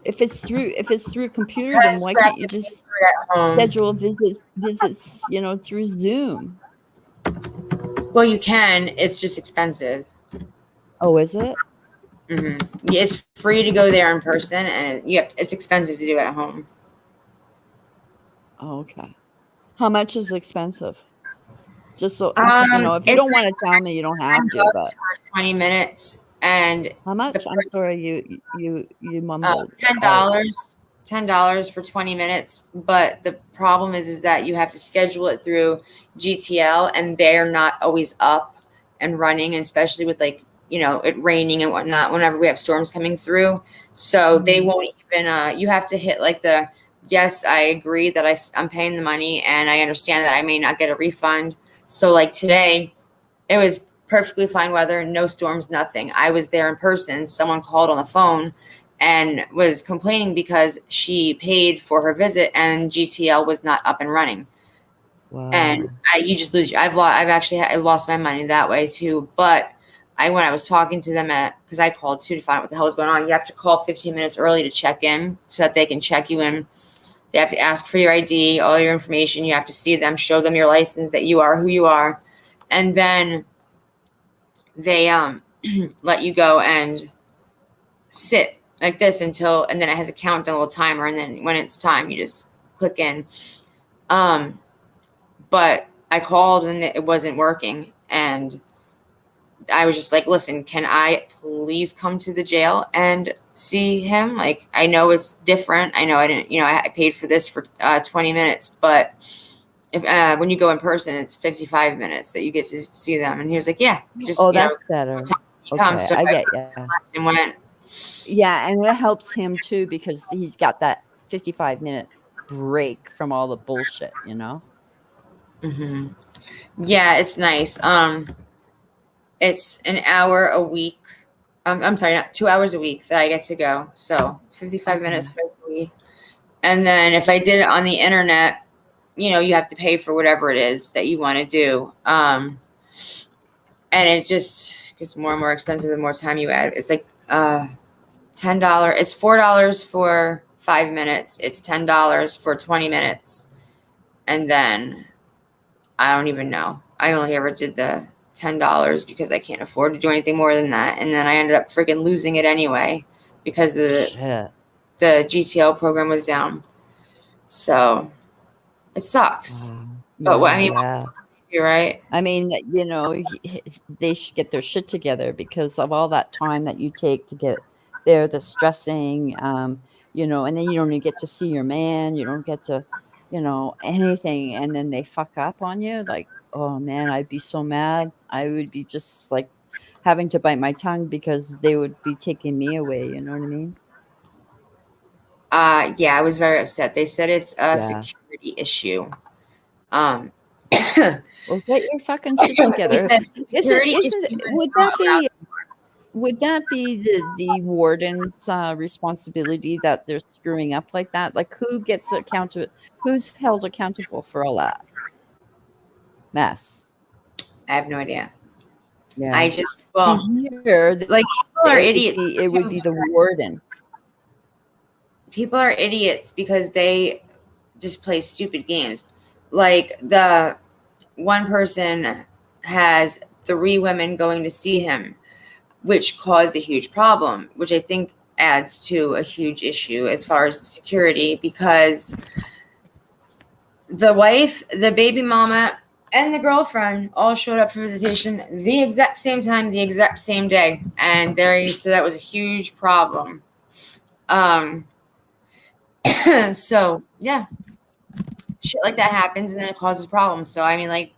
If it's through a computer, then Because why you have can't you to pay just for it at home. schedule visits, through Zoom? Well, you can. It's just expensive. Oh, is it? It's free to go there in person, and it's expensive to do at home. Oh, okay. How much is expensive? Just so if you It's don't want to tell me, you don't have $10 to. But for 20 minutes, and how much? I'm sorry, you mumbled. $10 for 20 minutes. But the problem is that you have to schedule it through GTL, and they're not always up and running, especially with it raining and whatnot whenever we have storms coming through. So they won't even you have to hit like the yes, I agree that I'm paying the money, and I understand that I may not get a refund. So like today, it was perfectly fine weather, no storms, nothing. I was there in person. Someone called on the phone and was complaining because she paid for her visit and GTL was not up and running. Wow. And you just lose. I lost my money that way too. But when I was talking to them because I called too to find out what the hell was going on. You have to call 15 minutes early to check in so that they can check you in. They have to ask for your ID, all your information. You have to see them, show them your license that you are who you are. And then they let you go and sit like this and then it has a countdown, a little timer. And then when it's time, you just click in. But I called and it wasn't working. And I was just like, listen, can I please come to the jail and see him? Like, I know it's different. I know I didn't, I paid for this for 20 minutes, but if when you go in person, it's 55 minutes that you get to see them. And he was like, yeah, just, that's better. Okay, So I get you. And went. Yeah, and it helps him too because he's got that 55-minute break from all the bullshit, Mm-hmm. Yeah, it's nice. It's an hour a week. I'm sorry, not 2 hours a week that I get to go. So it's 55 minutes twice a week. And then if I did it on the internet, you have to pay for whatever it is that you want to do. And it just gets more and more expensive the more time you add. It's like $10. It's $4 for 5 minutes. It's $10 for 20 minutes. And then I don't even know. I only ever did the $10 because I can't afford to do anything more than that. And then I ended up freaking losing it anyway because the GTL program was down. So it sucks. But you're right. I mean, they should get their shit together because of all that time that you take to get there, the stressing, and then you don't even get to see your man. You don't get to, anything. And then they fuck up on you. Like, oh man, I'd be so mad. I would be just like having to bite my tongue because they would be taking me away. You know what I mean? Yeah, I was very upset. They said it's a security issue. Well, get your fucking shit together. Would that be the warden's responsibility that they're screwing up like that? Like, who's held accountable for all that mess? I have no idea. Yeah, I just see here, like people are idiots. It would be the warden. People are idiots because they just play stupid games. Like the one person has 3 women going to see him, which caused a huge problem, which I think adds to a huge issue as far as security because the wife, the baby mama, and the girlfriend all showed up for visitation the exact same time, the exact same day. And they said that was a huge problem. So yeah, shit like that happens, and then it causes problems. So I mean, like,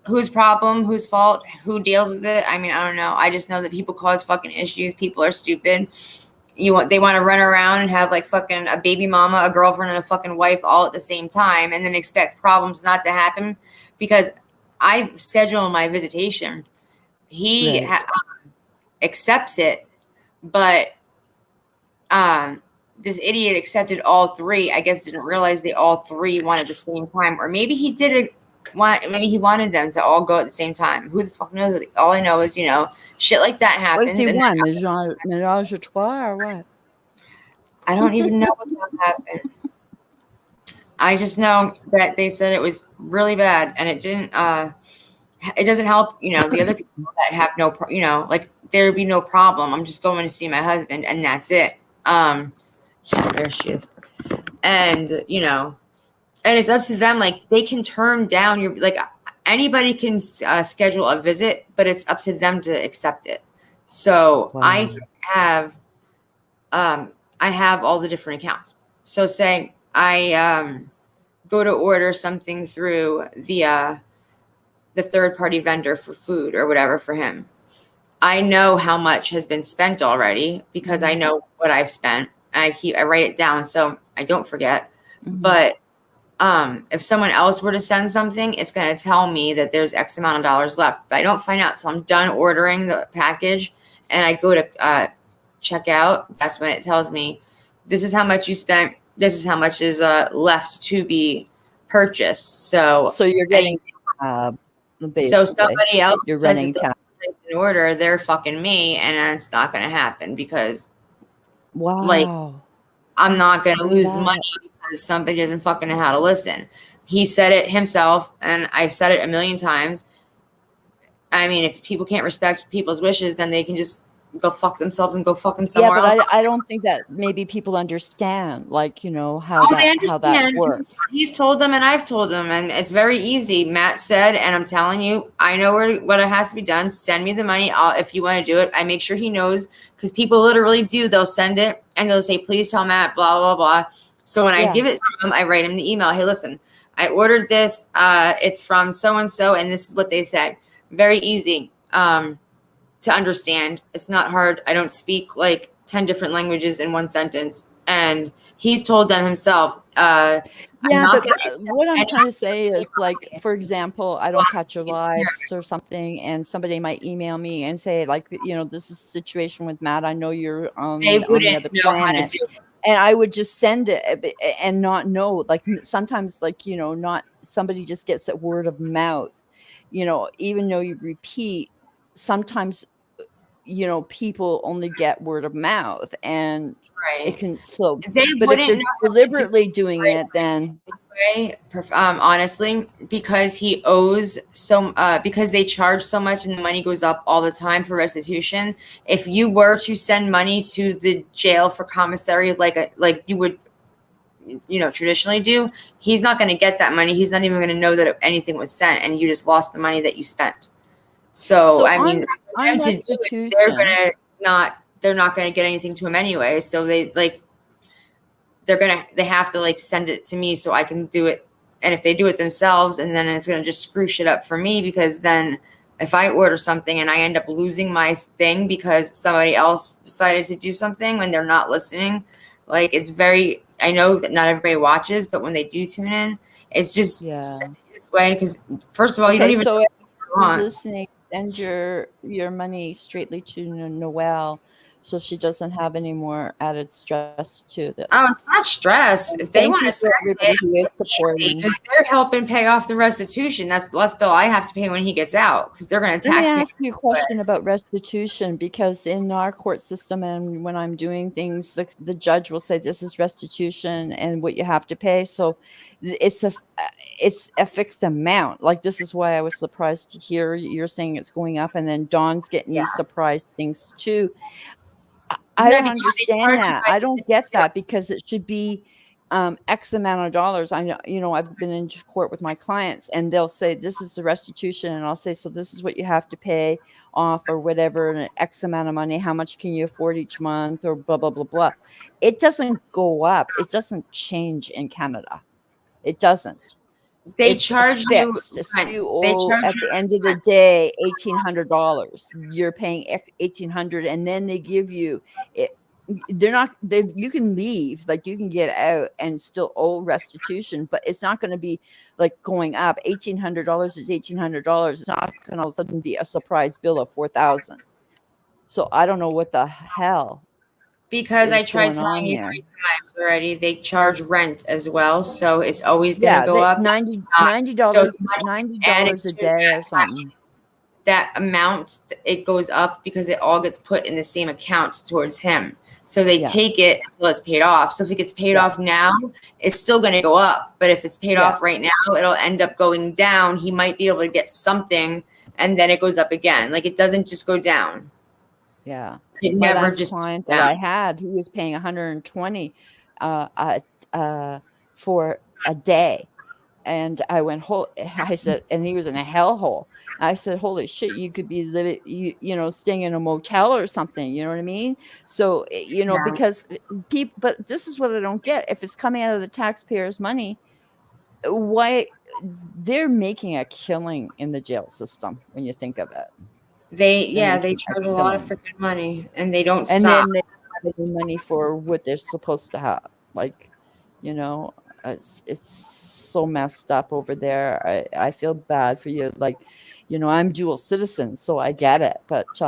whose problem, whose fault, who deals with it? I mean, I don't know. I just know that people cause fucking issues. People are stupid. They want to run around and have like fucking a baby mama, a girlfriend, and a fucking wife all at the same time, and then expect problems not to happen because I schedule my visitation. He Right. accepts it, but this idiot accepted all three. I guess didn't realize they all three wanted at the same time, or maybe he did it. Maybe he wanted them to all go at the same time. Who the fuck knows? All I know is, shit like that What does happens, he and want? Ménage à trois or what? I don't even know what that happened. I just know that they said it was really bad, and it didn't. It doesn't help, the other people that have no, like there would be no problem. I'm just going to see my husband, and that's it. Yeah, there she is, and and it's up to them. Like they can turn down your anybody can schedule a visit, but it's up to them to accept it. So Wow. I have all the different accounts. So say I go to order something through the third party vendor for food or whatever for him. I know how much has been spent already because I know what I've spent. I write it down so I don't forget. Mhm. But if someone else were to send something, it's going to tell me that there's X amount of dollars left. But I don't find out till I'm done ordering the package and I go to check out. That's when it tells me this is how much you spent. This is how much is left to be purchased. So you're getting so basically, somebody else you're says running that town. they placed an order, they're fucking me, and it's not going to happen because Wow. I'm not going to so lose bad. money because somebody doesn't fucking know how to listen. He said it himself, and I've said it a million times. I mean, if people can't respect people's wishes, then they can just go fuck themselves and go fucking somewhere else. I don't think that maybe people understand, like, how Oh, they that understand. works. He's told them and I've told them, and it's very easy. Matt said, and I'm telling you, I know what it has to be done. Send me the money if you want to do it. I make sure he knows because people literally do. They'll send it and they'll say, please tell Matt, blah, blah, blah. So when I give it to him, I write him the email. Hey, listen, I ordered this. It's from so-and-so, and this is what they said. Very easy to understand. It's not hard. I don't speak like 10 different languages in one sentence. And he's told them himself. But what I'm trying to say is, like, for example, I don't catch your lives or something, and somebody might email me and say, like, this is a situation with Matt. I know you're on the other planet. And I would just send it and not know, like, sometimes, like, not somebody just gets it word of mouth, even though you repeat, sometimes, people only get word of mouth, and it can, so, but if they're deliberately doing it, then honestly, because he owes because they charge so much and the money goes up all the time for restitution. If you were to send money to the jail for commissary, like you would, traditionally do, he's not going to get that money. He's not even going to know that anything was sent, and you just lost the money that you spent. So I mean, they're not going to get anything to him anyway. So they have to send it to me so I can do it. And if they do it themselves, and then it's going to just screw shit up for me, because then if I order something and I end up losing my thing because somebody else decided to do something when they're not listening, I know that not everybody watches, but when they do tune in, it's just this way. Because first of all, you don't even so know if who's listening, send your money straightly to Noelle, so she doesn't have any more added stress to this. Oh, it's not stress. If they want to send everybody who is supporting, because they're helping pay off the restitution. That's the less bill I have to pay when he gets out, because they're going to tax me. Let me ask you a question about restitution, because in our court system, and when I'm doing things, the judge will say this is restitution and what you have to pay. So it's a fixed amount. Like, this is why I was surprised to hear you're saying it's going up, and then Dawn's getting these surprise things too. I don't understand that. I don't get that, because it should be X amount of dollars. I know, I've been in court with my clients, and they'll say, this is the restitution. And I'll say, so this is what you have to pay off or whatever, and an X amount of money. How much can you afford each month, or blah, blah, blah, blah. It doesn't go up. It doesn't change in Canada. It doesn't. They It's charge you fixed. So rent. you They owe charge at you the end of the day $1,800. You're paying $1,800, and then they give you it. You can leave, like you can get out and still owe restitution, but it's not going to be like going up. $1,800 is $1,800. It's not going to all of a sudden be a surprise bill of $4,000. So I don't know what the hell because I is tried going telling on you there. 3 times already. They charge rent as well, so it's always going to Yeah, go up. $90 So $90 a day or something. that amount, it goes up because it all gets put in the same account towards him. So they Yeah. take it until it's paid off. So if it gets paid Yeah. off now, it's still going to go up. But if it's paid Yeah. off right now, it'll end up going down. He might be able to get something, and then it goes up again. Like, it doesn't just go down. Yeah. It My never last just client goes that I down. had, he was paying 120 for a day. And I went, I said, and he was in a hellhole. I said, holy shit, you could be living, staying in a motel or something. You know what I mean? So, Yeah. because people, but this is what I don't get. If it's coming out of the taxpayers' money, why they're making a killing in the jail system when you think of it. They They're they making a charge a lot of killing. freaking money, and they don't And stop. then they don't have any money for what they're supposed to have. Like, it's so messed up over there. I feel bad for you. Like, I'm dual citizen, so I get it. But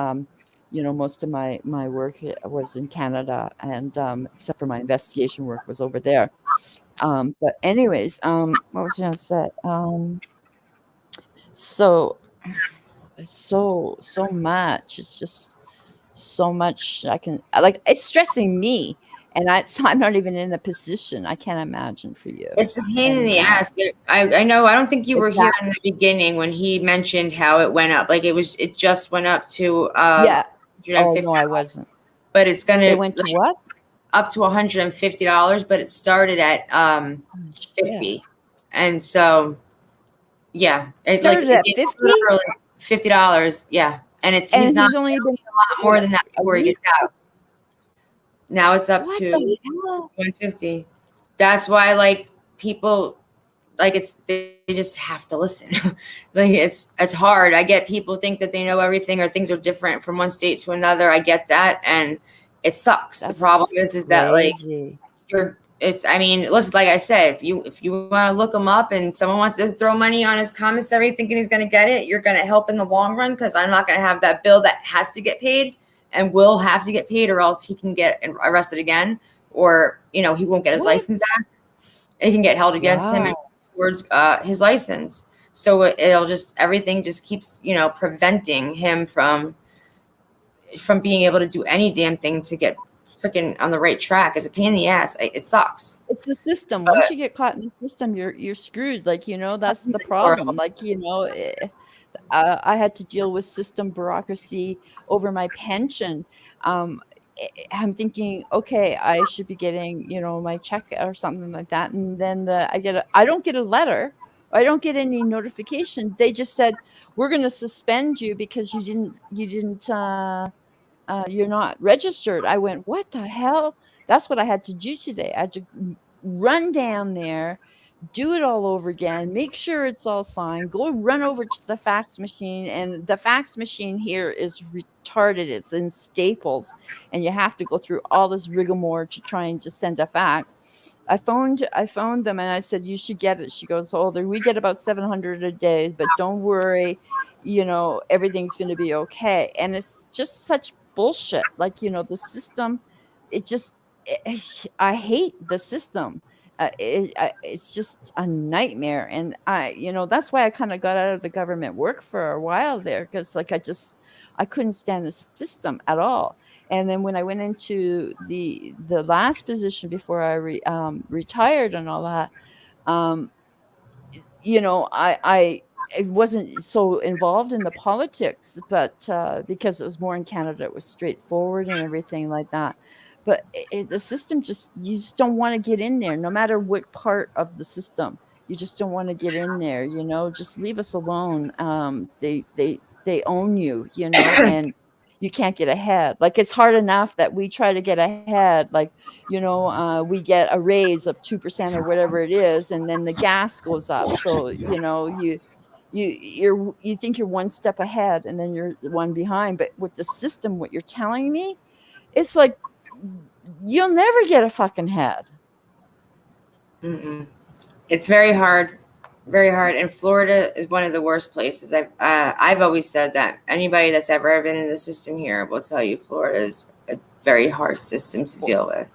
most of my work was in Canada, and except for my investigation work was over there. But anyways, what was I gonna say? So much. It's just so much I can like. It's stressing me, and I'm not even in the position. I can't imagine for you. It's a pain in And the ass. I know. I don't think you were here exactly. in the beginning when he mentioned how it went up. Like, it just went up to Yeah. Oh $150, no, I wasn't. but it's It gonna went to what? up to $150, but it started at Yeah. 50, and so yeah, it Started at it's 50, literally $50. Yeah, and he's and not he's only been a lot more than that a before he week. gets out. Now it's up What to the hell? 150. That's why, like, people, like, they just have to listen. Like, it's hard. I get people think that they know everything or things are different from one state to another. I get that, and it sucks. That's the problem is that, like, crazy. I mean, listen, like I said, if you want to look him up and someone wants to throw money on his commissary thinking he's going to get it, you're going to help in the long run, because I'm not going to have that bill that has to get paid and will have to get paid, or else he can get arrested again, or he won't get his What? license back. It can get held against him Wow. towards his license. So everything just keeps preventing him from being able to do any damn thing to get freaking on the right track. Is a pain in the ass. It sucks. It's the system. Once you get caught in the system, you're screwed. Like, that's the problem. Like, I had to deal with system bureaucracy over my pension. I'm thinking, okay, I should be getting, my check or something like that. And then I don't get a letter. I don't get any notification. They just said, we're going to suspend you because you're not registered. I went, what the hell? That's what I had to do today. I had to run down there, do it all over again, make sure it's all signed, go run over to the fax machine. And the fax machine here is retarded. It's in Staples, and you have to go through all this rigmarole to try and just send a fax. I phoned them, and I said, you should get it. She goes, oh, we get about 700 a day, but don't worry, everything's going to be okay. And it's just such bullshit. Like, the system, I hate the system. It's just a nightmare. And that's why I kind of got out of the government work for a while there, because like I couldn't stand the system at all. And then when I went into the last position before I retired and all that, I wasn't so involved in the politics, but because it was more in Canada, it was straightforward and everything like that. but the system you just don't want to get in there, no matter what part of the system. You just don't want to get in there, just leave us alone. They own you, and you can't get ahead. Like, it's hard enough that we try to get ahead, like, we get a raise of 2% or whatever it is, and then the gas goes up. So, you think you're one step ahead, and then you're one behind. But with the system, what you're telling me, it's like you'll never get a fucking head. Mm-mm. It's very hard, very hard. And Florida is one of the worst places. I've always said that anybody that's ever been in the system here will tell you Florida is a very hard system to deal with.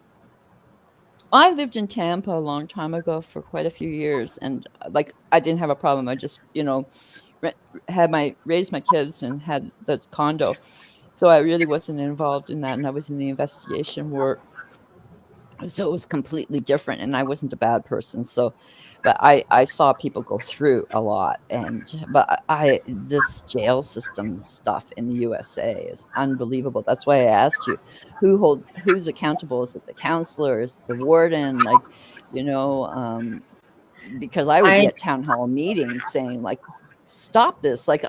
I lived in Tampa a long time ago for quite a few years, and like, I didn't have a problem. I just, raised my kids and had the condo, so I really wasn't involved in that, and I was in the investigation work, so it was completely different, and I wasn't a bad person. So, but I saw people go through a lot, but this jail system stuff in the USA is unbelievable. That's why I asked you, who's accountable? Is it the counselor? Is it the warden? Like, because I would be at town hall meetings saying, like, stop this. Like,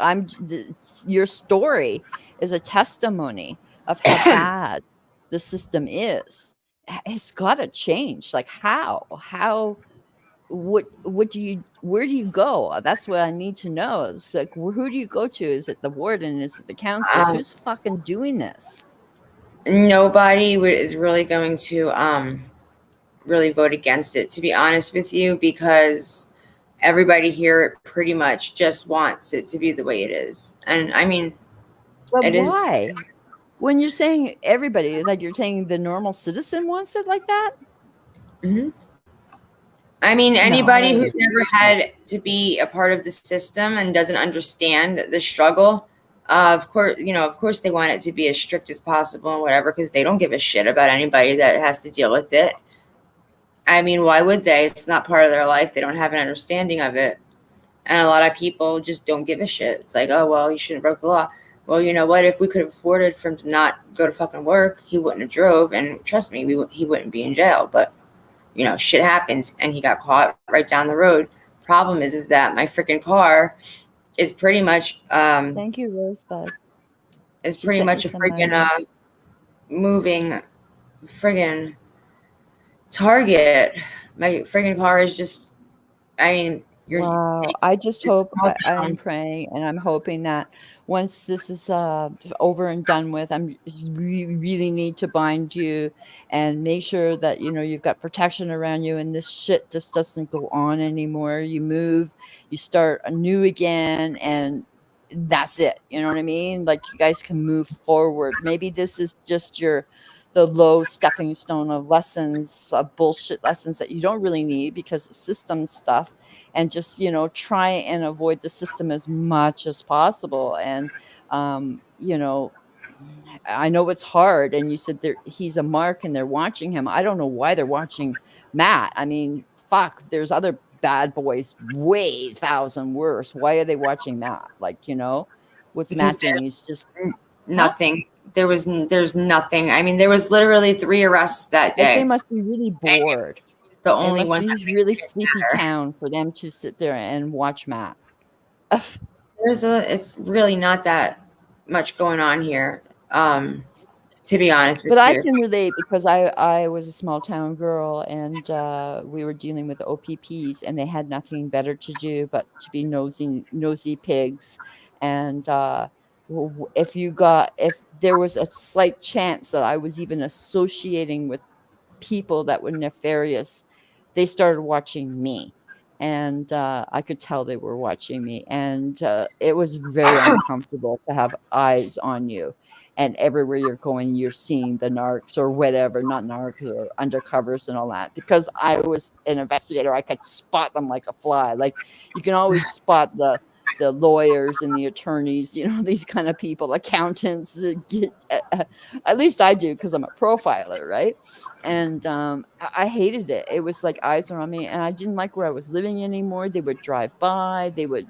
your story is a testimony of how bad the system is. It's got to change. Like, where do you go? That's what I need to know. It's like, who do you go to? Is it the warden? Is it the counselors? Who's fucking doing this? Nobody is really going to really vote against it, to be honest with you, because everybody here pretty much just wants it to be the way it is. And I mean, but why? When you're saying everybody, like, you're saying the normal citizen wants it like that? Mm-hmm. I mean, anybody who's never had to be a part of the system and doesn't understand the struggle, of course they want it to be as strict as possible and whatever, because they don't give a shit about anybody that has to deal with it. I mean, why would they? It's not part of their life. They don't have an understanding of it. And a lot of people just don't give a shit. It's like, oh, well, you shouldn't have broke the law. Well, you know what? If we could have afforded for him to not go to fucking work, he wouldn't have drove. And trust me, he wouldn't be in jail. But, shit happens. And he got caught right down the road. Problem is that my freaking car is pretty much... Thank you, Rosebud. Is pretty much a friggin' moving friggin' target. My friggin' car is just... I mean... Wow. I just hope, I'm praying and I'm hoping that once this is over and done with, really need to bind you and make sure that, you've got protection around you and this shit just doesn't go on anymore. You move, you start anew again, and that's it. You know what I mean? Like, you guys can move forward. Maybe this is just the low stepping stone of lessons, bullshit lessons that you don't really need because of system stuff. And just, try and avoid the system as much as possible. And, I know it's hard. And you said he's a mark and they're watching him. I don't know why they're watching Matt. I mean, fuck, there's other bad boys way 1,000 worse. Why are they watching Matt? Like, what's Matt doing? He's just nothing. There's nothing. I mean, there was literally 3 arrests that day. They must be really bored. The only one that's really sleepy town for them to sit there and watch Matt. It's really not that much going on here, to be honest with you. But I can relate because I was a small town girl and we were dealing with OPPs and they had nothing better to do but to be nosy pigs. And if there was a slight chance that I was even associating with people that were nefarious, they started watching me, and I could tell they were watching me, and it was very uncomfortable to have eyes on you, and everywhere you're going, you're seeing the narcs or whatever, not narcs or undercovers and all that. Because I was an investigator, I could spot them like a fly. Like, you can always spot the lawyers and the attorneys, these kind of people, accountants, at least I do, because I'm a profiler, right? And I hated it. It was like eyes on me, and I didn't like where I was living anymore. They would drive by, they would,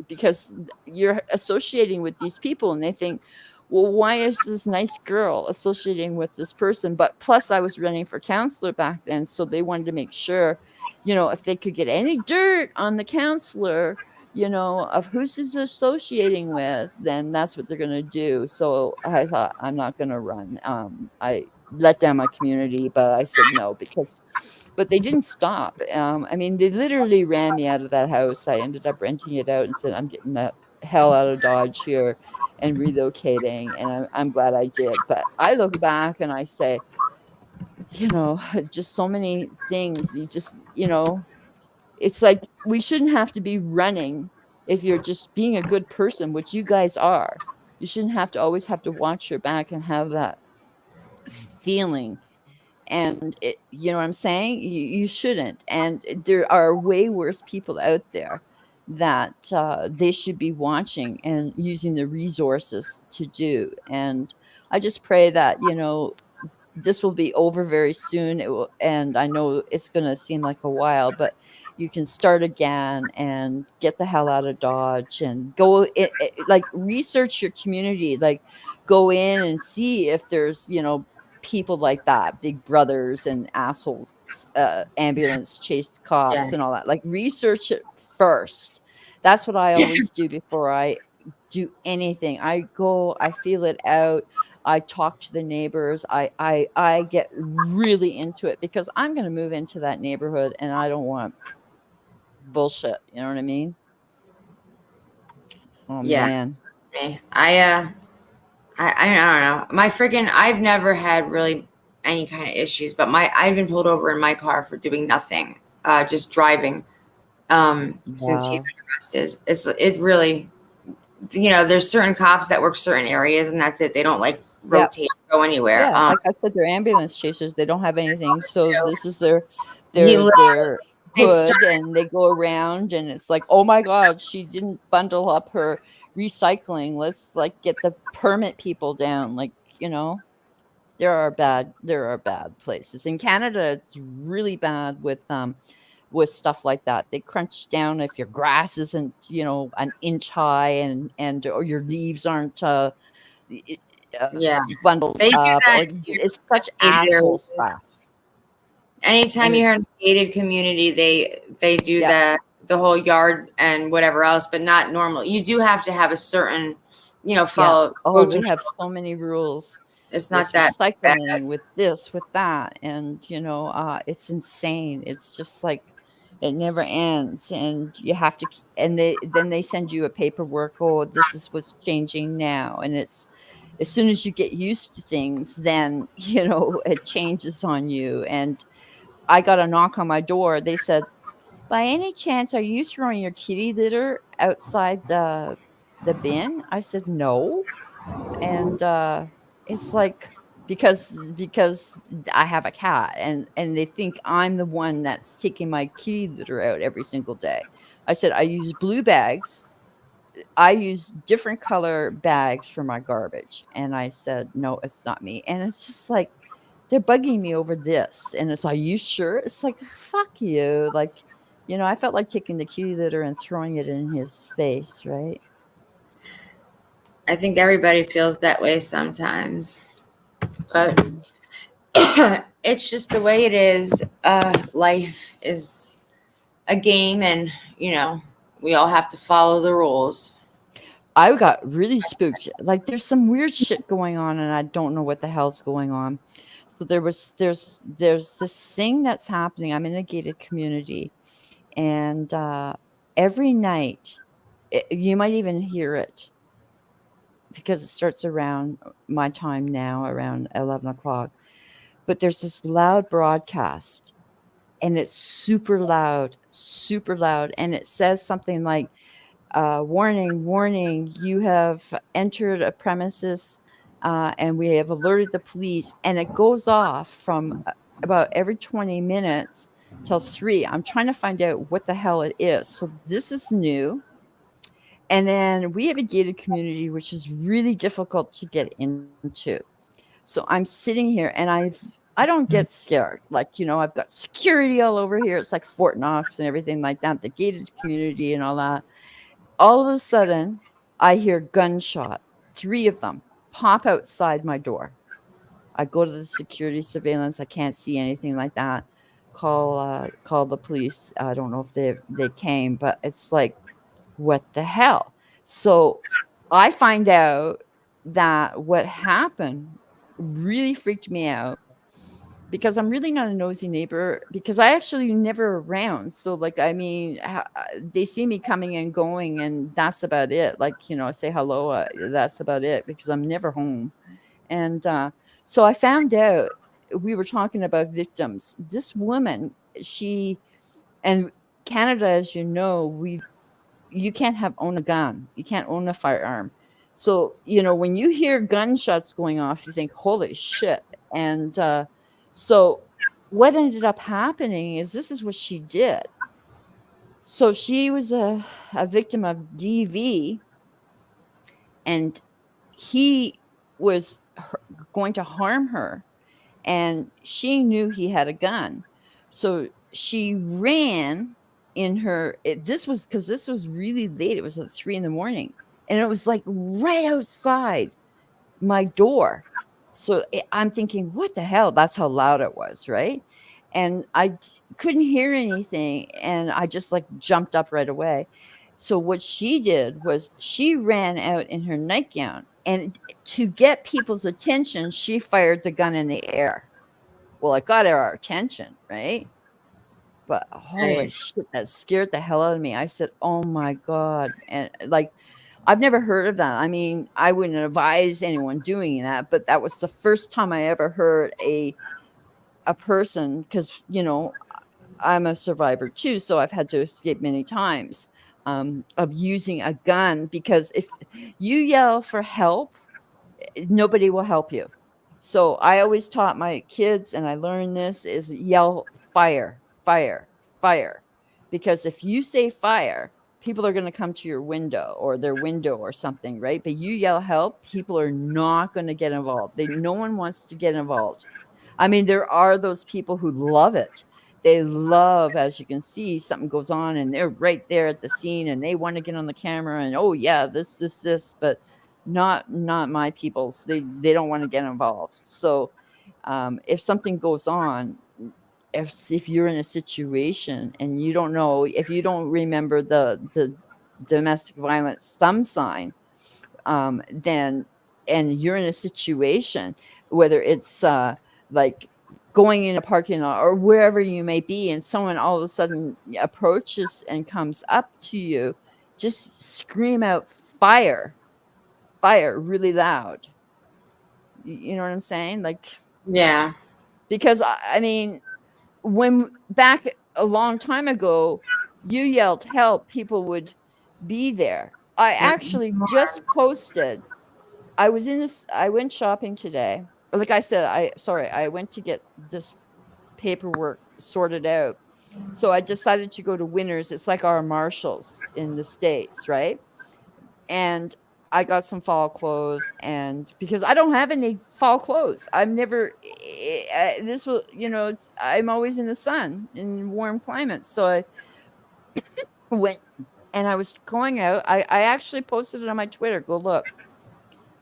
because you're associating with these people and they think, well, why is this nice girl associating with this person? But plus, I was running for counselor back then, so they wanted to make sure, if they could get any dirt on the counselor, of who's he's associating with, then that's what they're going to do. So I thought, I'm not going to run. I let down my community, but I said no but they didn't stop. I mean, they literally ran me out of that house. I ended up renting it out and said, I'm getting the hell out of Dodge here and relocating. And I'm glad I did. But I look back and I say, just so many things. It's like we shouldn't have to be running if you're just being a good person, which you guys are. You shouldn't have to always have to watch your back and have that feeling. And you know what I'm saying? You shouldn't. And there are way worse people out there that they should be watching and using the resources to do. And I just pray that, this will be over very soon. And I know it's going to seem like a while, but you can start again and get the hell out of Dodge and go like research your community, like go in and see if there's, people like that, big brothers and assholes, ambulance chase cops Yeah. and all that. Like research it first. That's what I always do before I do anything. I feel it out. I talk to the neighbors. I get really into it because I'm going to move into that neighborhood and I don't want bullshit. You know what I mean? Oh Yeah. man. It's me. I don't know. I've never had really any kind of issues, but I've been pulled over in my car for doing nothing, just driving. Since he's Wow. been arrested, it's really, there's certain cops that work certain areas, and that's it. They don't like rotate, go anywhere. Yeah, like I said, they're ambulance chasers. They don't have anything, so this is their He their li- their they've hood, started. and they go around, and it's like, oh my god, she didn't bundle up her recycling. Let's like get the permit people down. Like there are bad places in Canada. It's really bad with stuff like that. They crunch down if your grass isn't an inch high and or your leaves aren't i- Yeah, bundled they do up. that Like in it's such gated asshole areas. stuff. Anytime And it's you're in a gated community, they do yeah. the whole yard and whatever else, but not normal. You do have to have a certain, Yeah. follow Oh, road we have control. so many rules It's with not that bad. recycling, with this, with that. And, it's insane. It's just like it never ends. And you have to, and then they send you a paperwork. Oh, this is what's changing now. And it's, as soon as you get used to things, then, it changes on you. And I got a knock on my door. They said, by any chance, are you throwing your kitty litter outside the bin? I said, no. And it's like because I have a cat and they think I'm the one that's taking my kitty litter out every single day. I said I use blue bags. I use different color bags for my garbage. And I said, no, it's not me. And it's just like they're bugging me over this. And it's, are you sure? It's like, fuck you. Like, I felt like taking the kitty litter and throwing it in his face, right? I think everybody feels that way sometimes, but Mhm. it's just the way it is. Life is a game, and we all have to follow the rules. I got really spooked. Like there's some weird shit going on and I don't know what the hell's going on. So there's this thing that's happening. I'm in a gated community and every night you might even hear it because it starts around my time now, around 11 o'clock. But there's this loud broadcast and it's super loud. And it says something like, warning, warning, you have entered a premises and we have alerted the police. And it goes off from about every 20 minutes till 3. I'm trying to find out what the hell it is. So this is new. And then we have a gated community, which is really difficult to get into. So I'm sitting here and I don't get scared. Like, I've got security all over here. It's like Fort Knox and everything like that, the gated community and all that. All of a sudden, I hear gunshot, 3 of them pop outside my door. I go to the security surveillance. I can't see anything like that. Call the police. I don't know if they came, but it's like, what the hell? So I find out that what happened really freaked me out because I'm really not a nosy neighbor because I actually never around. So like, I mean, they see me coming and going, and that's about it. Like, I say hello. That's about it because I'm never home. And so I found out we were talking about victims. This woman, and Canada, as you know, you can't own a gun. You can't own a firearm. So, when you hear gunshots going off, you think, holy shit. And so what ended up happening is this is what she did. So she was a victim of DV, and he was going to harm her, and she knew he had a gun. So she ran this was really late. It was at 3 a.m, and it was like right outside my door. So I'm thinking, what the hell? That's how loud it was, right? And I couldn't hear anything, and I just like jumped up right away. So what she did was she ran out in her nightgown, and to get people's attention, she fired the gun in the air. Well, it got our attention, right? But holy shit, that scared the hell out of me. I said, "Oh my god!" And like, I've never heard of that. I mean, I wouldn't advise anyone doing that, but that was the first time I ever heard a person, because I'm a survivor too, so I've had to escape many times, of using a gun, because if you yell for help, nobody will help you. So I always taught my kids, and I learned this, is yell fire, fire, fire. Because if you say fire, people are going to come to your window or their window or something, right? But you yell help, people are not going to get involved. No one wants to get involved. I mean, there are those people who love it. They love, as you can see, something goes on and they're right there at the scene and they want to get on the camera and, oh yeah, this, but not my peoples. They don't want to get involved. So if something goes on, if you're in a situation and you don't know, if you don't remember the domestic violence thumb sign, then, and you're in a situation, whether it's like going in a parking lot or wherever you may be, and someone all of a sudden approaches and comes up to you, just scream out fire really loud. You know what I'm saying? Like, Yeah. because I mean, when back a long time ago, you yelled help, people would be there. I actually just posted. I went shopping today. Like I said, I went to get this paperwork sorted out. So I decided to go to Winners. It's like our Marshalls in the States, right? And I got some fall clothes, and because I don't have any fall clothes, I'm never, this will, I'm always in the sun in warm climates. So I went, and I was going out. I actually posted it on my Twitter. Go look.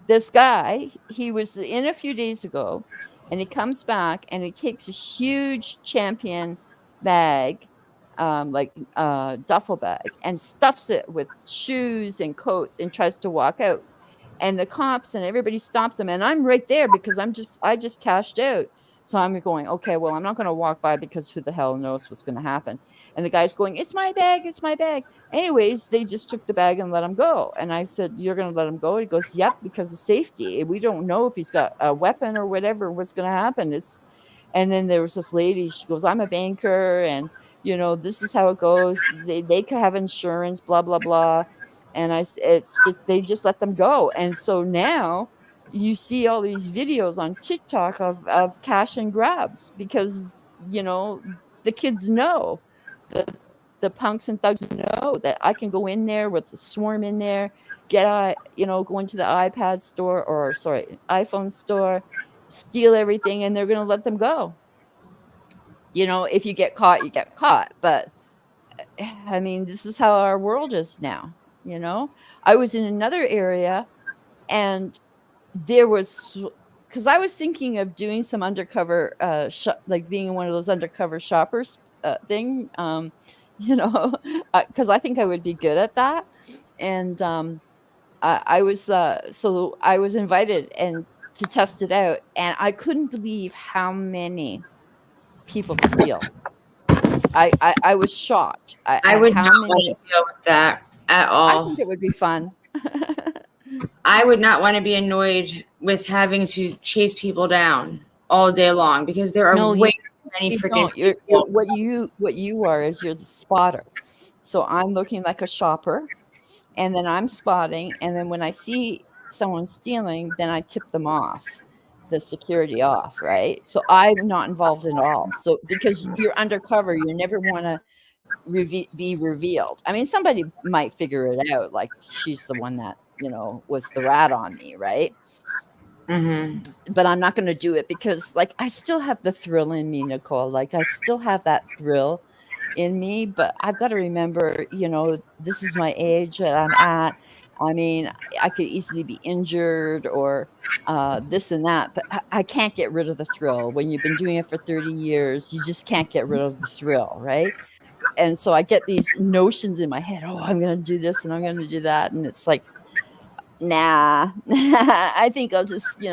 This guy, he was in a few days ago, and he comes back and he takes a huge Champion bag, duffel bag, and stuffs it with shoes and coats and tries to walk out. And the cops and everybody stops him, and I'm right there because I just cashed out. So I'm going, okay, well, I'm not going to walk by because who the hell knows what's going to happen. And the guy's going, it's my bag, it's my bag. Anyways, they just took the bag and let him go. And I said, you're going to let him go? He goes, yep, because of safety. We don't know if he's got a weapon or whatever, what's going to happen. And then there was this lady, she goes, I'm a banker, and, this is how it goes. They could have insurance, blah, blah, blah. And it's just, they just let them go. And so now you see all these videos on TikTok of cash and grabs because, the kids know, the punks and thugs know that I can go in there with the swarm in there, go into the iPad store, or sorry, iPhone store, steal everything, and they're going to let them go. If you get caught, you get caught. But I mean, this is how our world is now. I was in another area, and there was, because I was thinking of doing some undercover, like being one of those undercover shoppers thing, because I think I would be good at that. And I was so I was invited and to test it out, and I couldn't believe how many people steal. I was shocked I at would how not want many. to deal with that at I all. think it would be fun. I would not want to be annoyed with having to chase people down all day long because there are No, way too many you freaking don't. You're people. what you are is you're the spotter. So I'm looking like a shopper, and then I'm spotting, and then when I see someone stealing, then I tip them off, the security off, right? So I'm not involved at all. So because you're undercover, you never want to be revealed. I mean, somebody might figure it out, like she's the one that was the rat on me, right? Mm-hmm. But I'm not going to do it because, like, I still have the thrill in me, Nicole. Like, I still have that thrill in me, but I've got to remember, this is my age that I'm at. I mean, I could easily be injured or this and that, but I can't get rid of the thrill. When you've been doing it for 30 years, you just can't get rid of the thrill, right? And so I get these notions in my head, oh, I'm going to do this and I'm going to do that. And it's like, nah, I think I'll just,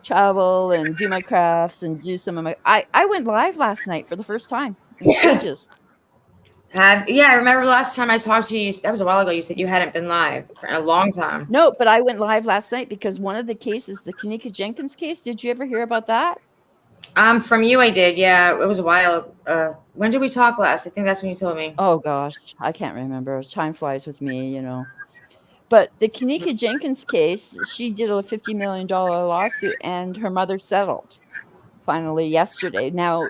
travel and do my crafts and do some of my I went live last night for the first time in ages. Yeah, I remember last time I talked to you. That was a while ago. You said you hadn't been live for a long time. No, but I went live last night because one of the cases, the Kanika Jenkins case, did you ever hear about that? From you, I did. Yeah, it was a while. When did we talk last? I think that's when you told me. Oh gosh, I can't remember. Time flies with me. But the Kanika Jenkins case, she did a $50 million lawsuit, and her mother settled finally yesterday. Now,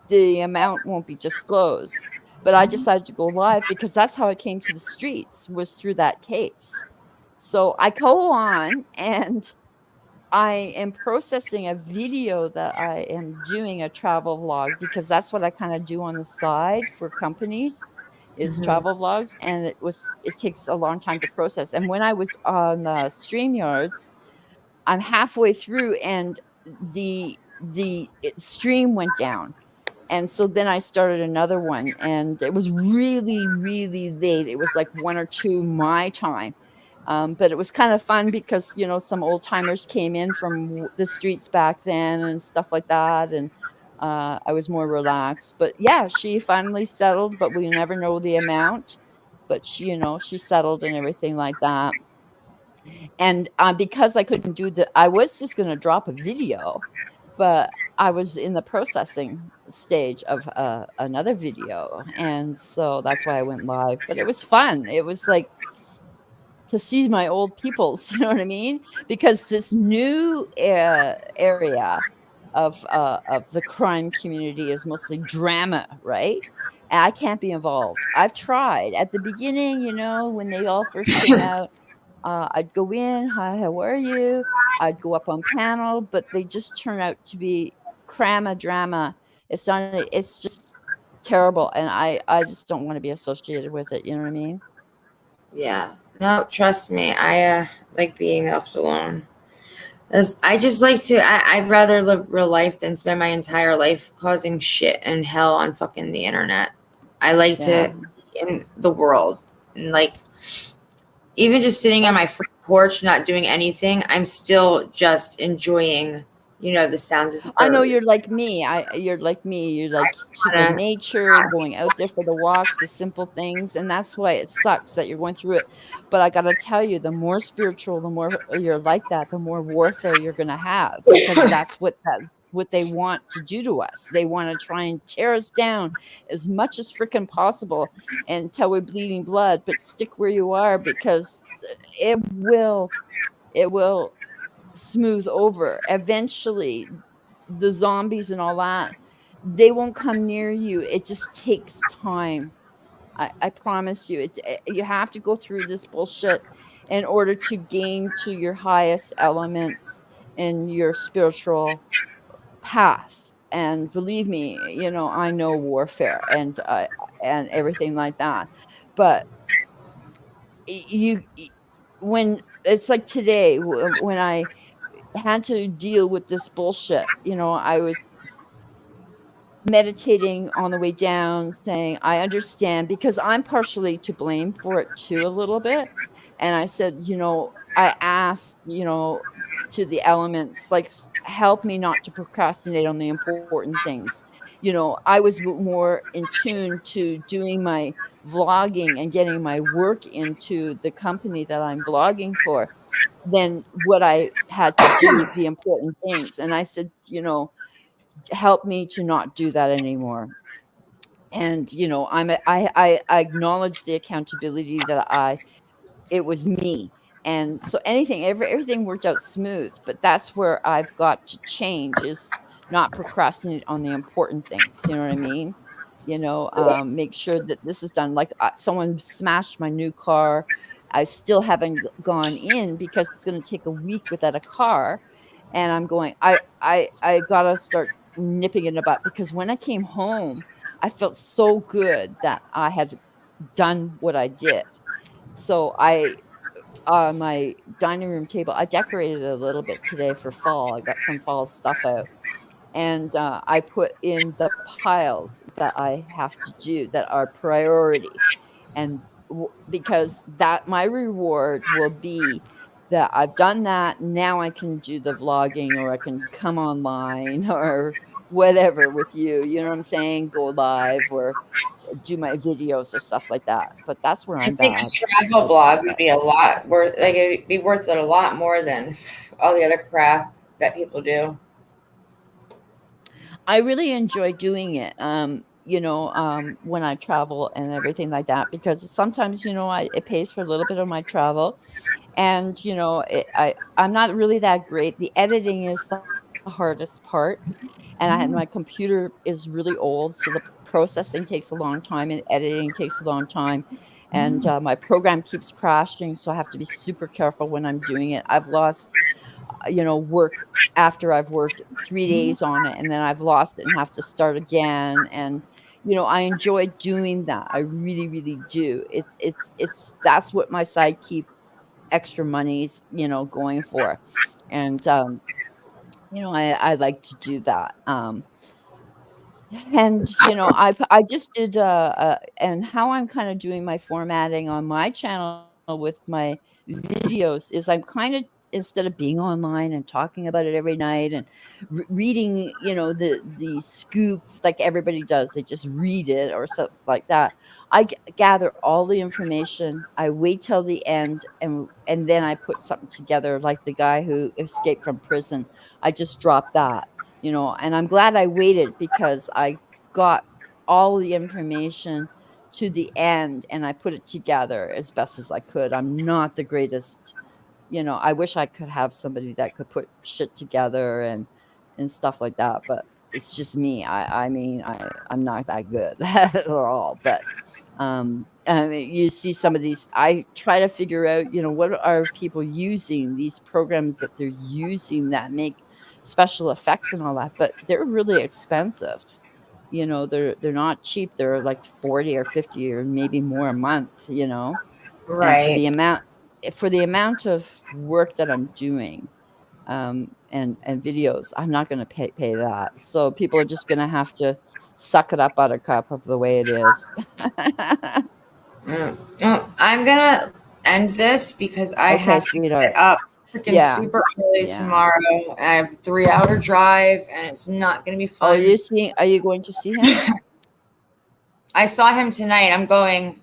the amount won't be disclosed, but I decided to go live because that's how I came to the streets, was through that case. So I go on and I am processing a video that I am doing, a travel vlog, because that's what I kind of do on the side for companies is travel vlogs. And it takes a long time to process. And when I was on StreamYards, I'm halfway through and the stream went down. And so then I started another one, and it was really, really late. It was like 1 or 2 my time. But it was kind of fun because, some old timers came in from the streets back then and stuff like that. And I was more relaxed. But yeah, she finally settled, but we never know the amount. But she settled and everything like that. And because I couldn't I was just going to drop a video, but I was in the processing stage of another video. And so that's why I went live. But it was fun. It was like to see my old peoples, you know what I mean? Because this new area of the crime community is mostly drama, right? And I can't be involved. I've tried at the beginning, when they all first came out. I'd go in, hi, how are you? I'd go up on panel, but they just turn out to be crama drama. It's not. It's just terrible, and I just don't want to be associated with it. You know what I mean? Yeah. No, trust me. I like being left alone. I just like to. I'd rather live real life than spend my entire life causing shit and hell on fucking the internet. I like to be in the world and like. Even just sitting on my front porch, not doing anything, I'm still just enjoying, the sounds of the birds. I know you're like me. You're like me. You're like to the nature, going out there for the walks, the simple things, and that's why it sucks that you're going through it. But I gotta tell you, the more spiritual, the more you're like that, the more warfare you're gonna have, because that's what they want to do to us. They want to try and tear us down as much as freaking possible until we're bleeding blood. But stick where you are, because it will smooth over. Eventually, the zombies and all that, they won't come near you. It just takes time. I promise you. You have to go through this bullshit in order to gain to your highest elements in your spiritual path. And believe me, I know warfare and everything like that. But when it's like today, when I had to deal with this bullshit. I was meditating on the way down, saying, I understand, because I'm partially to blame for it too, a little bit. And I said, I asked, to the elements, like, help me not to procrastinate on the important things. I was more in tune to doing my vlogging and getting my work into the company that I'm vlogging for than what I had to do, the important things. And I said, help me to not do that anymore. And I acknowledge the accountability that it was me. And so everything worked out smooth, but that's where I've got to change, is not procrastinate on the important things. You know what I mean? Make sure that this is done. Like, someone smashed my new car. I still haven't gone in because it's going to take a week without a car. And I'm going, I gotta start nipping it in the butt, because when I came home, I felt so good that I had done what I did. So my dining room table, I decorated it a little bit today for fall. I got some fall stuff out, and I put in the piles that I have to do that are priority. And because that my reward will be that I've done that, now I can do the vlogging, or I can come online, or whatever with you. You know what I'm saying? Go live, or do my videos, or stuff like that. But that's where I I'm think a bad. travel blog would be a lot worth, like, it'd be worth it a lot more than all the other crap that people do. I really enjoy doing it, when I travel and everything like that, because sometimes, it pays for a little bit of my travel. And, I'm not really that great. The editing is the hardest part. And my computer is really old, so the processing takes a long time and editing takes a long time. And my program keeps crashing, so I have to be super careful when I'm doing it. I've lost work after I've worked 3 days on it, and then I've lost it and have to start again. And, I enjoy doing that. I really, really do. It's that's what my side keep extra monies, going for. And, I like to do that. And, I just did, and how I'm kinda doing my formatting on my channel with my videos is I'm kinda, instead of being online and talking about it every night and reading, the scoop like everybody does, they just read it or something like that. I gather all the information, I wait till the end, and then I put something together, like the guy who escaped from prison. I just dropped that. And I'm glad I waited, because I got all the information to the end and I put it together as best as I could. I'm not the greatest, I wish I could have somebody that could put shit together and stuff like that, but it's just me. I mean, I'm not that good at all. But I mean, you see some of these, I try to figure out, what are people using, these programs that they're using that make special effects and all that, but they're really expensive. They're not cheap. They're like 40 or 50 or maybe more a month, and Right. for the amount of work that I'm doing, and videos, I'm not gonna pay that. So people are just gonna have to suck it up, buttercup, of the way it is. Well, I'm gonna end this because I Okay, have to sweetheart. get up freaking Yeah, super early yeah. tomorrow. I have a 3 hour drive and it's not gonna be fun. Are you going to see him? I saw him tonight. I'm going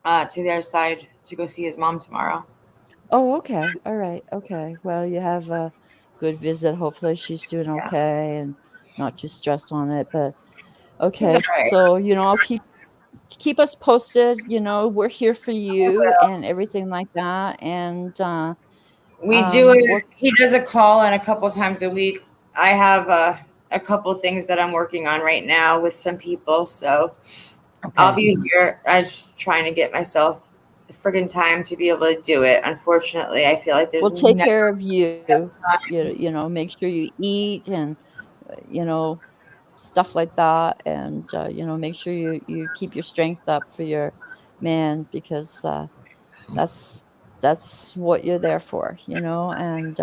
to the other side to go see his mom tomorrow. Oh, okay. All right. Okay. Well, you have a good visit. Hopefully she's doing Yeah. okay and not too stressed on it. But He's okay, all right. so I'll keep us posted. We're here for you and everything like that. And We do we're it. He does a call in a couple times a week. I have a couple things that I'm working on right now with some people, so I'll okay. be here. I'm just trying to get myself friggin' time to be able to do it. Unfortunately, I feel like there's We'll take never care of you. time. Make sure you eat, and you know stuff like that. And make sure you keep your strength up for your man, because that's what you're there for. And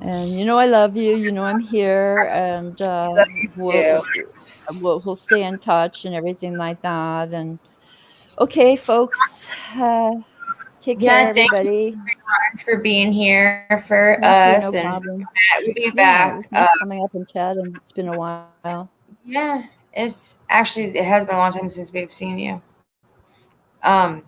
And you know I love you. You know I'm here, and Love you too. we'll stay in touch and everything like that. And okay, folks, take care, Yeah, thank you everybody. for being here for Thank you, us, no and problem. we'll be Yeah, it was back. nice coming up and chatting. It's been a while. Yeah, it has been a long time since we've seen you. Um,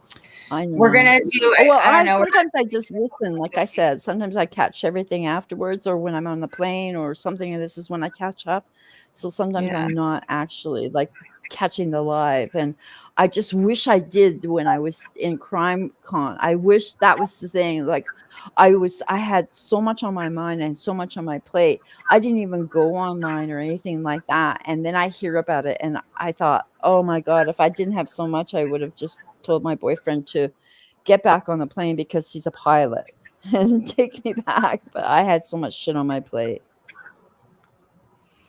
I we're know. gonna do. Well, I don't I know. sometimes I just listen, like I said, sometimes I catch everything afterwards or when I'm on the plane or something, and this is when I catch up. So sometimes Yeah, I'm not actually like catching the live. And I just wish I did when I was in Crime Con. I wish that was the thing. Like I had so much on my mind and so much on my plate. I didn't even go online or anything like that. And then I hear about it and I thought, oh my God, if I didn't have so much, I would have just told my boyfriend to get back on the plane because he's a pilot and take me back. But I had so much shit on my plate.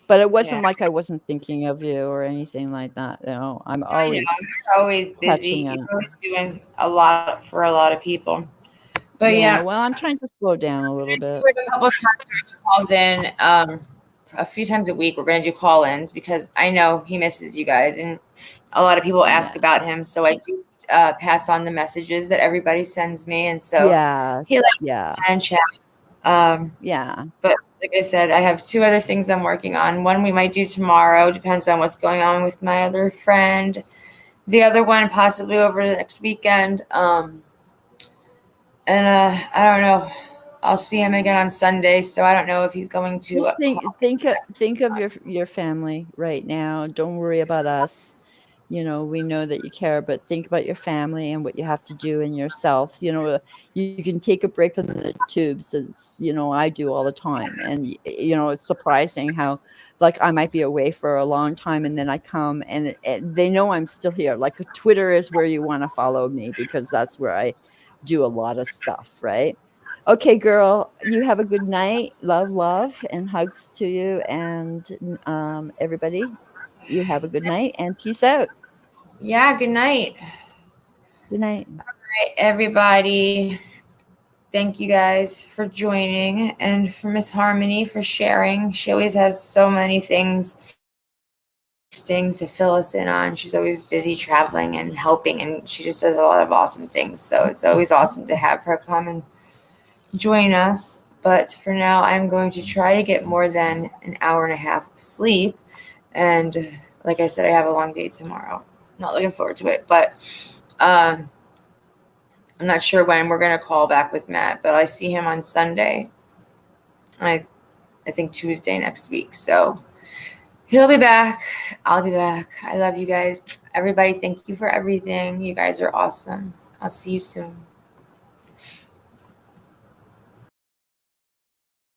But it yeah. wasn't like I wasn't thinking of you or anything like that. You know, I'm I know always you're always busy. catching You're up. always doing a lot for a lot of people. But Yeah, yeah, well, I'm trying to slow down a little do bit. it a couple of times where he calls in. A few times a week, we're gonna do call-ins because I know he misses you guys, and a lot of people ask Yeah. about him. So I do pass on the messages that everybody sends me, and so Yeah. he likes Yeah. to and chat. Um, Yeah. but like I said, I have two other things I'm working on. One we might do tomorrow, depends on what's going on with my other friend. The other one possibly over the next weekend. And I don't know. I'll see him again on Sunday, so I don't know if he's going to Just call. think of your family right now. Don't worry about us. You know, we know that you care, but think about your family and what you have to do and yourself. You know, you can take a break from the tubes. It's, you know, I do all the time. And, you know, it's surprising how, like, I might be away for a long time and then I come and they know I'm still here. Like, Twitter is where you want to follow me because that's where I do a lot of stuff, right? Okay, girl, you have a good night. Love, love, and hugs to you. And everybody, you have a good night and peace out. Yeah, good night. Good night. All right, everybody. Thank you guys for joining and for Miss Harmony for sharing. She always has so many things to fill us in on. She's always busy traveling and helping, and she just does a lot of awesome things. So it's always awesome to have her come and join us. But for now, I'm going to try to get more than an hour and a half of sleep. And like I said, I have a long day tomorrow. Not looking forward to it, but I'm not sure when we're going to call back with Matt, but I see him on Sunday. I think Tuesday next week. So he'll be back. I'll be back. I love you guys. Everybody, thank you for everything. You guys are awesome. I'll see you soon.